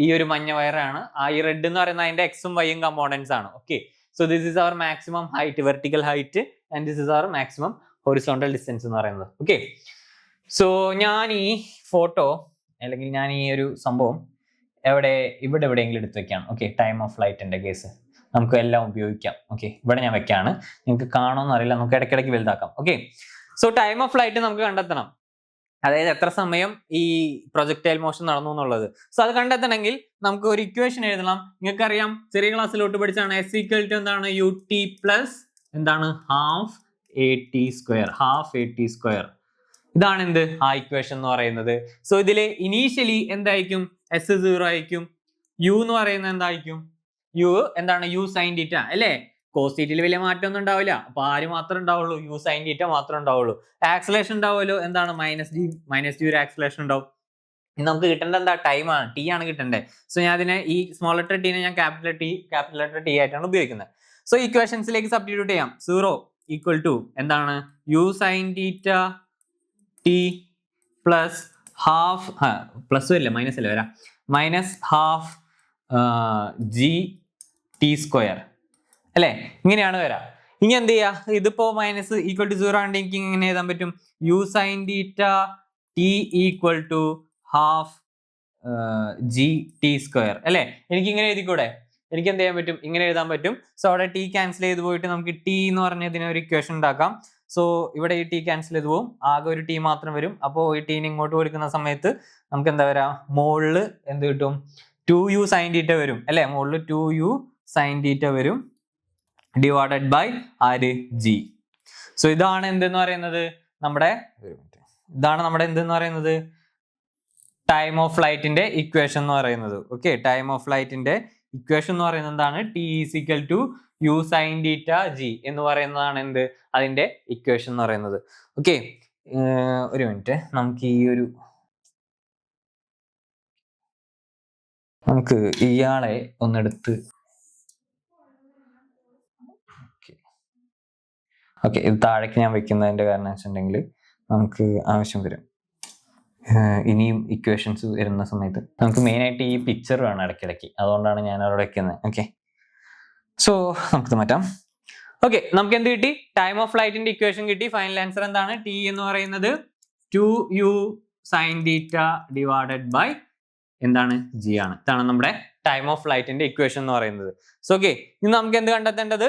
ഈ ഒരു മഞ്ഞ വയറാണ്. ഈ റെഡ് എന്ന് പറയുന്നത് അതിന്റെ എക്സും വൈയും കമ്പോണൻസ് ആണ്. Okay, so this is our maximum height, vertical height, and this is our maximum horizontal distance എന്ന് പറയുന്നത്. ഓക്കെ, സോ ഞാൻ ഈ ഫോട്ടോ അല്ലെങ്കിൽ ഞാൻ ഈ ഒരു സംഭവം ഇവിടെ എവിടെയെങ്കിലും എടുത്ത് വെക്കുകയാണ്. ഓക്കെ, ടൈം ഓഫ് ഫ്ലൈറ്റിന്റെ കേസ് നമുക്ക് എല്ലാം ഉപയോഗിക്കാം. ഓക്കെ, ഇവിടെ ഞാൻ വെക്കാണ്. നിങ്ങൾക്ക് കാണുമെന്ന് അറിയില്ല, നമുക്ക് ഇടയ്ക്കിടയ്ക്ക് വലുതാക്കാം. Okay, so time of flight നമുക്ക് കണ്ടെത്തണം. അതായത് എത്ര സമയം ഈ പ്രൊജക്ടൈൽ മോഷൻ നടന്നു എന്നുള്ളത്. സോ അത് കണ്ടെത്തണമെങ്കിൽ നമുക്ക് ഒരു ഇക്വേഷൻ എഴുതണം. നിങ്ങൾക്കറിയാം, ചെറിയ ക്ലാസ്സിലോട്ട് പഠിച്ചാണ് S = എന്താണ് ut പ്ലസ് എന്താണ് ഹാഫ് at സ്ക്വയർ. ഇതാണ് എന്ത് ആ ഇക്വേഷൻ എന്ന് പറയുന്നത്. സോ ഇതില് ഇനീഷ്യലി എന്തായിരിക്കും? s 0 ആയിരിക്കും. u എന്ന് പറയുന്നത് എന്തായിരിക്കും? u എന്താണ്? u sin θ അല്ലേ? കോസ് തീറ്റയിൽ വലിയ മാറ്റമൊന്നും ഉണ്ടാവില്ല. അപ്പൊ ആര് മാത്രമേ ഉണ്ടാവുള്ളൂ? u sin θ മാത്രമേ ഉണ്ടാവുള്ളൂ. ആക്സലേഷൻ ഉണ്ടാവുമല്ലോ, എന്താണ്? മൈനസ് ഡി ഒരു ആക്സലേഷൻ ഉണ്ടാവും. ഇനി നമുക്ക് കിട്ടേണ്ട എന്താ? ടൈം ആണ്, t ആണ് കിട്ടേണ്ടത്. സോ ഞാൻ അതിനെ ഈ സ്മോൾ ലെറ്റർ ടീനെ ഞാൻ ക്യാപിറ്റൽ ലെറ്റർ t ആയിട്ടാണ് ഉപയോഗിക്കുന്നത്. സോ ഇക്വേഷൻസിലേക്ക് സബ്സ്റ്റിറ്റ്യൂട്ട് ചെയ്യാം. 0 = എന്താണ്? u sin θ t plus half, plus അല്ലേ മൈനസ് അല്ലേ വരാം, minus half g t square അല്ലേ? ഇങ്ങനെയാണ് വരാം. ഇനി എന്ത് ചെയ്യാ? ഇതിപ്പോ മൈനസ് =0 ആണെങ്കിൽ എനിക്ക് ഇങ്ങനെ എഴുതാൻ പറ്റും. u sin θ t = half g t square അല്ലേ? എനിക്ക് ഇങ്ങനെ എഴുതിക്കൂടെ? എനിക്ക് എന്ത് ചെയ്യാൻ പറ്റും? ഇങ്ങനെ എഴുതാൻ പറ്റും. സോ അവിടെ t ക്യാൻസൽ ചെയ്ത് പോയിട്ട് നമുക്ക് t എന്ന് പറഞ്ഞ ഇതിനെ ഒരു ഇക്വേഷൻ ഉണ്ടാക്കാം. സോ ഇവിടെ ഈ t ക്യാൻസൽ ചെയ്ത് പോകും, ആകെ ഒരു t മാത്രം വരും. അപ്പോൾ ഈ ടീനെ ഇങ്ങോട്ട് കൊടുക്കുന്ന സമയത്ത് നമുക്ക് എന്താ വരാ? മുകളിൽ എന്ത് കിട്ടും? 2u sin θ വരും അല്ലെ? മുകളിൽ 2u sin θ വരും ഡിവൈഡഡ് ബൈ ആര്? g. സോ ഇതാണ് എന്തെന്ന് പറയുന്നത് നമ്മുടെ എന്തെന്ന് പറയുന്നത്? ടൈം ഓഫ് ഫ്ലൈറ്റിന്റെ ഇക്വേഷൻ എന്ന് പറയുന്നത്. ഓക്കെ, ടൈം ഓഫ് ഫ്ലൈറ്റിന്റെ ഇക്വേഷൻ എന്ന് പറയുന്നത് എന്താണ്? t = u sin θ g എന്ന് പറയുന്നതാണ് എന്ത് അതിന്റെ ഇക്വേഷൻ എന്ന് പറയുന്നത്. ഓക്കെ, ഒരു മിനിറ്റ്, നമുക്ക് ഇയാളെ ഒന്നെടുത്ത് ഓക്കെ, ഇത് താഴേക്ക് ഞാൻ വെക്കുന്നതിന്റെ കാരണം വെച്ചിട്ടുണ്ടെങ്കിൽ നമുക്ക് ആവശ്യം വരും. ഇനിയും ഇക്വേഷൻസ് വരുന്ന സമയത്ത് നമുക്ക് മെയിൻ ആയിട്ട് ഈ പിക്ചർ വേണം ഇടയ്ക്കിടയ്ക്ക്, അതുകൊണ്ടാണ് ഞാൻ അവിടെ വെക്കുന്നത്. ഓക്കെ, സോ നമുക്ക് മാറ്റാം. ഓക്കെ, നമുക്ക് എന്ത് കിട്ടി? ടൈം ഓഫ് ഫ്ലൈറ്റിന്റെ ഇക്വേഷൻ കിട്ടി. ഫൈനൽ ആൻസർ എന്താണ്? t എന്ന് പറയുന്നത് 2u sin θ ഡിവൈഡഡ് ബൈ എന്താണ്? g ആണ്. ഇതാണ് നമ്മുടെ ടൈം ഓഫ് ഫ്ലൈറ്റിന്റെ ഇക്വേഷൻ എന്ന് പറയുന്നത്. സോ ഓക്കെ, ഇനി നമുക്ക് എന്ത് കണ്ടെത്തേണ്ടത്?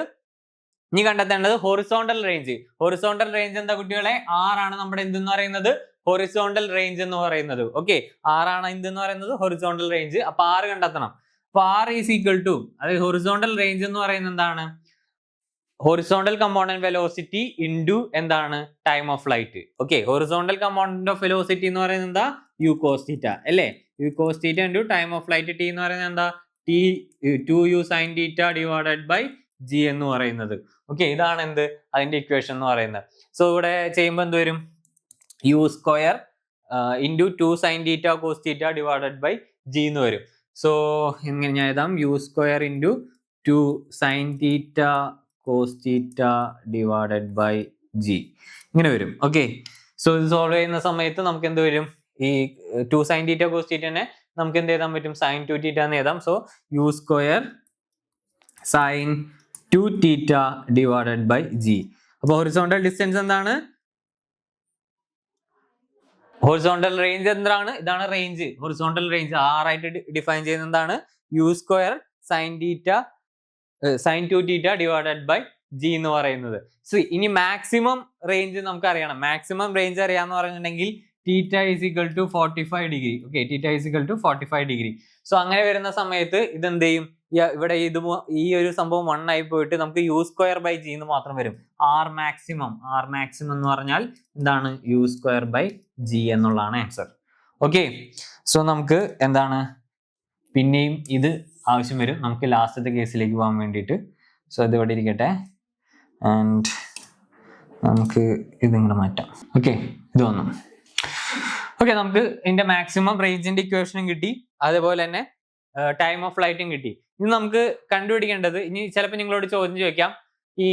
Horizontal range. ഹൊറിസോണ്ടൽ റേഞ്ച് എന്താ കുട്ടികളെ? r ആണ് നമ്മുടെ എന്തെന്ന് പറയുന്നത്? ഹൊറിസോണ്ടൽ റേഞ്ച് എന്ന് പറയുന്നത്. ഓക്കെ, r ആണ് എന്തെന്ന് പറയുന്നത്? Horizontal range. അപ്പൊ r കണ്ടെത്തണം. അപ്പൊ r = അതായത് ഹൊറിസോണ്ടൽ റേഞ്ച് എന്ന് പറയുന്നത് എന്താണ്? ഹൊറിസോണ്ടൽ കമ്പോണന്റ് വെലോസിറ്റി ഇൻറ്റു എന്താണ്? Time of flight. Okay, horizontal component of velocity എന്ന് പറയുന്നത് എന്താ? u cos θ അല്ലേ? u cos θ into time of flight t എന്ന് പറയുന്നത് എന്താ? 2u sin θ divided by g എന്ന് പറയുന്നത്. ഓക്കെ, ഇതാണ് എന്ത് അതിന്റെ ഇക്വേഷൻ എന്ന് പറയുന്നത്. സോ ഇവിടെ ചെയ്യുമ്പോൾ എന്ത് വരും? u square into 2 sin θ cos θ divided by g എന്ന് വരും. സോ ഇങ്ങനെ ഞാൻ എഴുതാം, u square into 2 sin θ cos θ divided by g ഇങ്ങനെ വരും. ഓക്കെ, സോ ഇത് സോൾവ് ചെയ്യുന്ന സമയത്ത് നമുക്ക് എന്ത് വരും? ഈ 2 sin θ cos θ നെ നമുക്ക് എന്ത് എഴുതാൻ പറ്റും? sin 2θ എന്ന് എഴുതാം. So u square sin 2θ divided by g. അപ്പൊ ഹൊറിസോണ്ടൽ ഡിസ്റ്റൻസ് എന്താണ്? ഹൊറിസോണ്ടൽ റേഞ്ച് എന്താണ്? ഇതാണ് റേഞ്ച്. ഹൊറിസോണ്ടൽ റേഞ്ച് ആർ ആയിട്ട് ഡിഫൈൻ ചെയ്യുന്നത് എന്താണ്? U square sine theta sine 2θ divided by G എന്ന് പറയുന്നത്. സോ ഇനി മാക്സിമം റേഞ്ച് നമുക്ക് അറിയണം. മാക്സിമം റേഞ്ച് അറിയാന്ന് പറഞ്ഞിട്ടുണ്ടെങ്കിൽ theta is equal to 45 degree. Okay, theta is equal to 45 degree. So അങ്ങനെ വരുന്ന സമയത്ത് ഇത് എന്ത് ചെയ്യും? ഇവിടെ ഈ ഒരു സംഭവം 1 ആയി പോയിട്ട് നമുക്ക് യു സ്ക്വയർ ബൈ ജി എന്ന് മാത്രം വരും. ആർ മാക്സിമം എന്ന് പറഞ്ഞാൽ എന്താണ്? യു സ്ക്വയർ ബൈ ജി എന്നുള്ളതാണ് ആൻസർ. ഓക്കെ, സോ നമുക്ക് എന്താണ് പിന്നെയും ഇത് ആവശ്യം വരും നമുക്ക് ലാസ്റ്റത്തെ കേസിലേക്ക് പോകാൻ വേണ്ടിയിട്ട്. സോ അത് ഇവിടെ ഇരിക്കട്ടെ ആൻഡ് നമുക്ക് ഇതിങ്ങോട്ട് മാറ്റാം. ഓക്കെ, ഇത് വന്നു. ഓക്കെ, നമുക്ക് ഇതിന്റെ മാക്സിമം റേഞ്ചിന്റെ ഇക്വേഷനും കിട്ടി, അതേപോലെ തന്നെ ടൈം ഓഫ് ഫ്ലൈറ്റും കിട്ടി. ഇനി നമുക്ക് കണ്ടുപിടിക്കേണ്ടത്, ഇനി ചിലപ്പോൾ നിങ്ങളോട് ചോദ്യം ചോദിക്കാം, ഈ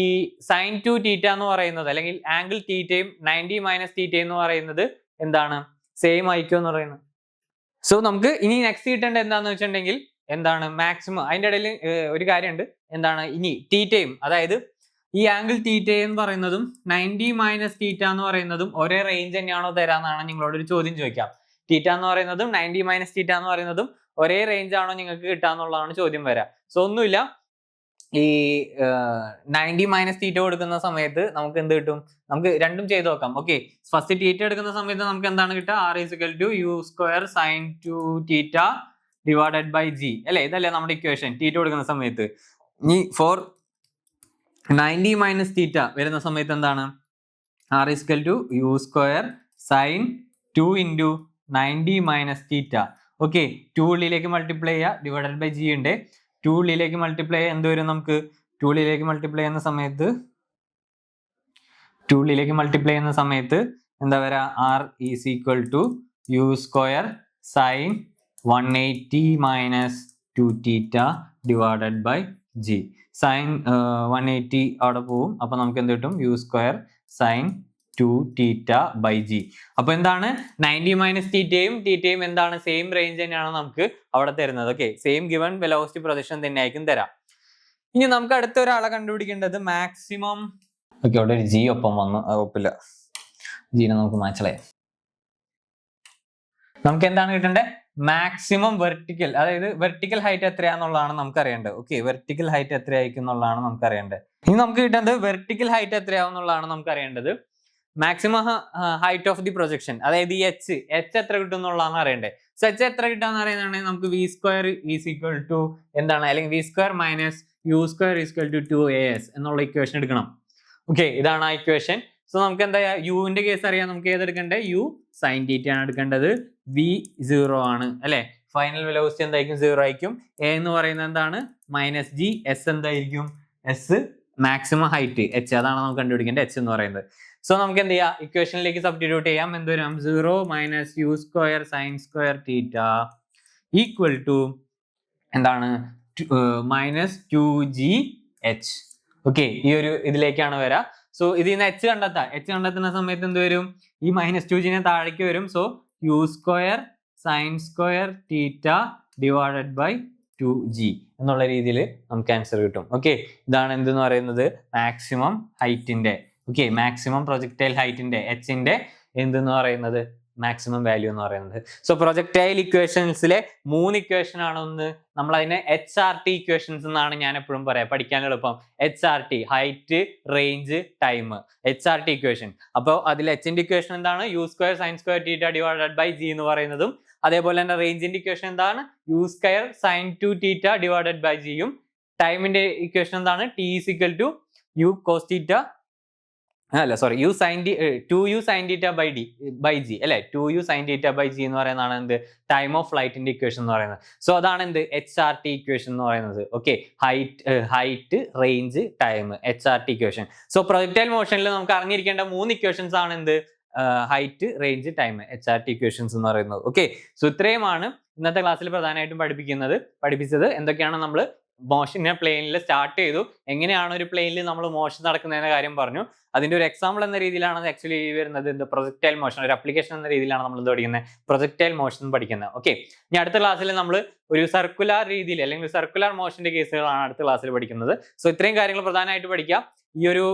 സൈൻ 2θ എന്ന് പറയുന്നത് അല്ലെങ്കിൽ ആംഗിൾ തീറ്റയും 90 - θ എന്ന് പറയുന്നത് എന്താണ്? സെയിം ആയിക്കോ എന്ന് പറയുന്നത്. സോ നമുക്ക് ഇനി നെക്സ്റ്റ് കിട്ടേണ്ടത് എന്താന്ന് വെച്ചിട്ടുണ്ടെങ്കിൽ എന്താണ്? മാക്സിമം. അതിന്റെ ഇടയിൽ ഒരു കാര്യമുണ്ട്, എന്താണ്? ഇനി തീറ്റയും, അതായത് ഈ ആംഗിൾ തീറ്റ എന്ന് പറയുന്നതും 90 - θ എന്ന് പറയുന്നതും ഒരേ റേഞ്ച് തന്നെയാണോ തരാന്നാണ് നിങ്ങളോട് ഒരു ചോദ്യം ചോദിക്കാം. തീറ്റ എന്ന് പറയുന്നതും 90 - θ എന്ന് പറയുന്നതും ഒരേ റേഞ്ച് ആണോ നിങ്ങൾക്ക് കിട്ടാന്നുള്ളതാണ് ചോദ്യം വരാം. സോ ഒന്നുമില്ല, ഈ 90 - θ കൊടുക്കുന്ന സമയത്ത് നമുക്ക് എന്ത് കിട്ടും? നമുക്ക് രണ്ടും ചെയ്ത് നോക്കാം. ഓക്കെ, ഫസ്റ്റ് തീറ്റ എടുക്കുന്ന സമയത്ത് നമുക്ക് എന്താണ് കിട്ടുക? R is equal to U square sine 2θ divided by G അല്ലെ? ഇതല്ലേ നമ്മുടെ ഇക്വേഷൻ തീറ്റ കൊടുക്കുന്ന സമയത്ത്. ഇനി ഫോർ 90 - θ വരുന്ന സമയത്ത് എന്താണ്? R is equal to U square sine 2 into 90 - θ. Okay, 2 ഉള്ളിലേക്ക് മൾട്ടിപ്ലൈ ചെയ്യുക, ഡിവൈഡഡ് ബൈ ജി ഉണ്ട്. 2 ഉള്ളിലേക്ക് മൾട്ടിപ്ലൈ ചെയ്യുക, എന്ത് വരും നമുക്ക്? 2 ഉള്ളിലേക്ക് മൾട്ടിപ്ലൈ ചെയ്യുന്ന സമയത്ത് എന്താ വരാ? R is equal to U square sine 180 - 2θ divided by G. Sine 180 അവിടെ പോവും, അപ്പൊ നമുക്ക് എന്ത് കിട്ടും? U square sine 2θ by G. അപ്പൊ എന്താണ്? 90 - θയും എന്താണ്? സെയിം റേഞ്ച് തന്നെയാണ് നമുക്ക് അവിടെ തരുന്നത്. Okay, same given velocity projection തന്നെ ആയിരിക്കും തരാം. ഇനി നമുക്ക് അടുത്ത ഒരാളെ കണ്ടുപിടിക്കേണ്ടത് മാക്സിമം. ഓക്കെ, അവിടെ ഒരു ജി ഒപ്പം വന്നു, ഒപ്പില്ല, ജീനെ നമുക്ക് മാച്ചളയാം. നമുക്ക് എന്താണ് കിട്ടേണ്ടത്? മാക്സിമം വെർട്ടിക്കൽ, അതായത് വെർട്ടിക്കൽ ഹൈറ്റ് എത്രയാന്നുള്ളതാണ് നമുക്ക് അറിയേണ്ടത്. ഓക്കെ, വെർട്ടിക്കൽ ഹൈറ്റ് എത്രയായിരിക്കും എന്നുള്ളതാണ് നമുക്ക് അറിയേണ്ടത്. ഇനി നമുക്ക് കിട്ടേണ്ടത് വെർട്ടിക്കൽ ഹൈറ്റ് എത്രയാവുന്നുള്ളതാണ് നമുക്ക് അറിയേണ്ടത്. Maximum height of the projection, അതായത് ഈ എച്ച് എത്ര കിട്ടും എന്നുള്ളതാണ് അറിയേണ്ടത്. സോ എച്ച് എത്ര കിട്ടാന്ന് അറിയുന്നുണ്ടെങ്കിൽ നമുക്ക് v square is equal to എന്താണ്? അല്ലെങ്കിൽ v square minus u square is equal to 2as എന്നുള്ള ഇക്വേഷൻ എടുക്കണം. ഓക്കെ, ഇതാണ് ആ ഇക്വേഷൻ. സോ നമുക്ക് എന്താ യുവിന്റെ കേസ് അറിയാം. നമുക്ക് ഏതെടുക്കണ്ടേ? യു സൈൻ തീറ്റ ആണ് എടുക്കേണ്ടത്. വി 0 ആണ് അല്ലെ? ഫൈനൽ വെലോസിറ്റി എന്തായിരിക്കും? 0 ആയിരിക്കും. എ എന്ന് പറയുന്നത് എന്താണ്? Minus G. എസ് എന്തായിരിക്കും? എസ് മാക്സിമം ഹൈറ്റ് എച്ച്, അതാണ് നമുക്ക് കണ്ടുപിടിക്കേണ്ടത് എച്ച് എന്ന് പറയുന്നത്. സോ നമുക്ക് എന്ത് ചെയ്യാം? ഇക്വേഷനിലേക്ക് സബ്സ്റ്റിറ്റ്യൂട്ട് ചെയ്യാം. എന്ത് വരും? 0 - u square sine square theta equal to എന്താണ്? -2gh. ഓക്കെ, ഈ ഒരു ഇതിലേക്കാണ് വരാ. സോ ഇതിൽ നിന്ന് എച്ച് കണ്ടെത്താം. എച്ച് കണ്ടെത്തുന്ന സമയത്ത് എന്ത് വരും? ഈ -2g താഴേക്ക് വരും. So u square sine square theta divided by 2g എന്നുള്ള രീതിയിൽ നമുക്ക് ആൻസർ കിട്ടും. ഓക്കെ, ഇതാണ് എന്തെന്ന് പറയുന്നത്? മാക്സിമം ഹൈറ്റിന്റെ, ഓക്കെ, മാക്സിമം പ്രൊജക്ടൈൽ ഹൈറ്റിന്റെ എച്ചിന്റെ എന്തെന്ന് പറയുന്നത്? മാക്സിമം വാല്യൂ എന്ന് പറയുന്നത്. സോ പ്രൊജക്ടൈൽ ഇക്വേഷൻസിലെ 3 ഇക്വേഷൻ ആണ്. ഒന്ന് നമ്മൾ അതിനെ HRT ഇക്വേഷൻസ് എന്നാണ് ഞാൻ എപ്പോഴും പറയാം, പഠിക്കാൻ എളുപ്പം. HRT height, range, time, HRT equation. അപ്പോൾ അതിൽ എച്ചിന്റെ ഇക്വേഷൻ എന്താണ്? U square sine square theta divided by G എന്ന് പറയുന്നതും, അതേപോലെ തന്നെ റേഞ്ചിന്റെ ഇക്വേഷൻ എന്താണ്? U square sine 2θ divided by ജിയും. ടൈമിന്റെ ഇക്വേഷൻ എന്താണ്? T is equal to U cos theta, അല്ല sorry, U sine 2u sine theta by G അല്ലെ? 2u sine theta by G എന്ന് പറയുന്നതാണ് എന്ത്? ടൈം ഓഫ് ഫ്ലൈറ്റിന്റെ ഇക്വേഷൻ എന്ന് പറയുന്നത്. സോ അതാണ് എന്ത്? HRT ഇക്വേഷൻ എന്ന് പറയുന്നത്. Okay, height, range, time, HRT equation. So projectile മോഷനിൽ നമുക്ക് അറിഞ്ഞിരിക്കേണ്ട 3 ഇക്വേഷൻസ് ആണ് എന്ത്? Height, range, time, HRT equations എന്ന് പറയുന്നത്. ഓക്കെ, സോ ഇത്രയുമാണ് ഇന്നത്തെ ക്ലാസ്സിൽ പ്രധാനമായിട്ടും പഠിപ്പിച്ചത്. എന്തൊക്കെയാണ് നമ്മൾ മോഷനെ പ്ലെയിനിൽ സ്റ്റാർട്ട് ചെയ്തു, എങ്ങനെയാണ് ഒരു പ്ലെയിനിൽ നമ്മൾ മോഷൻ നടക്കുന്നതിന്റെ കാര്യം പറഞ്ഞു. അതിന്റെ ഒരു എക്സാമ്പിൾ എന്ന രീതിയിലാണ് ആക്ച്വലി വരുന്നത് എന്ത് പ്രൊജക്ടൈൽ മോഷൻ, ഒരു അപ്ലിക്കേഷൻ എന്ന രീതിയിലാണ് നമ്മൾ എന്ത് പഠിക്കുന്നത്, പ്രൊജക്ടൈൽ മോഷൻ പഠിക്കുന്നത്. ഓക്കെ, ഇനി അടുത്ത ക്ലാസ്സിൽ നമ്മൾ ഒരു സർക്കുലർ രീതിയിൽ അല്ലെങ്കിൽ സർക്കുലർ മോഷന്റെ കേസുകളാണ് അടുത്ത ക്ലാസ്സിൽ പഠിക്കുന്നത്. സോ ഇത്രയും കാര്യങ്ങൾ പ്രധാനമായിട്ട് പഠിക്കാം. ഈ ഒരു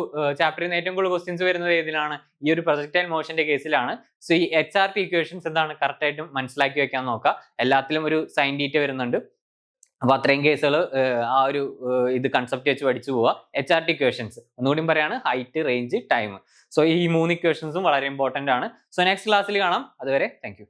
ചാപ്റ്ററിൽ നിന്ന് ഏറ്റവും കൂടുതൽ ക്വസ്റ്റ്യൻസ് വരുന്നത് ഏതിലാണ്, ഈ ഒരു പ്രൊജക്ടൈൽ മോഷന്റെ കേസിലാണ്. സോ ഈ HRT ഇക്വേഷൻസ് എന്താണ് കറക്റ്റ് ആയിട്ടും മനസ്സിലാക്കി വെക്കാൻ നോക്കുക. എല്ലാത്തിലും ഒരു സൈൻ തീറ്റ വരുന്നുണ്ട്. അപ്പൊ അത്രയും കേസുകൾ ആ ഒരു ഇത് കൺസെപ്റ്റ് വെച്ച് പഠിച്ചു പോവുക. HRT ഇക്വേഷൻസ് ഒന്നുകൂടി പറയാണ്, ഹൈറ്റ്, റേഞ്ച്, ടൈം. സോ ഈ 3 ഇക്വേഷൻസും വളരെ ഇമ്പോർട്ടന്റ് ആണ്. സോ നെക്സ്റ്റ് ക്ലാസ്സിൽ കാണാം. അതുവരെ താങ്ക് യു.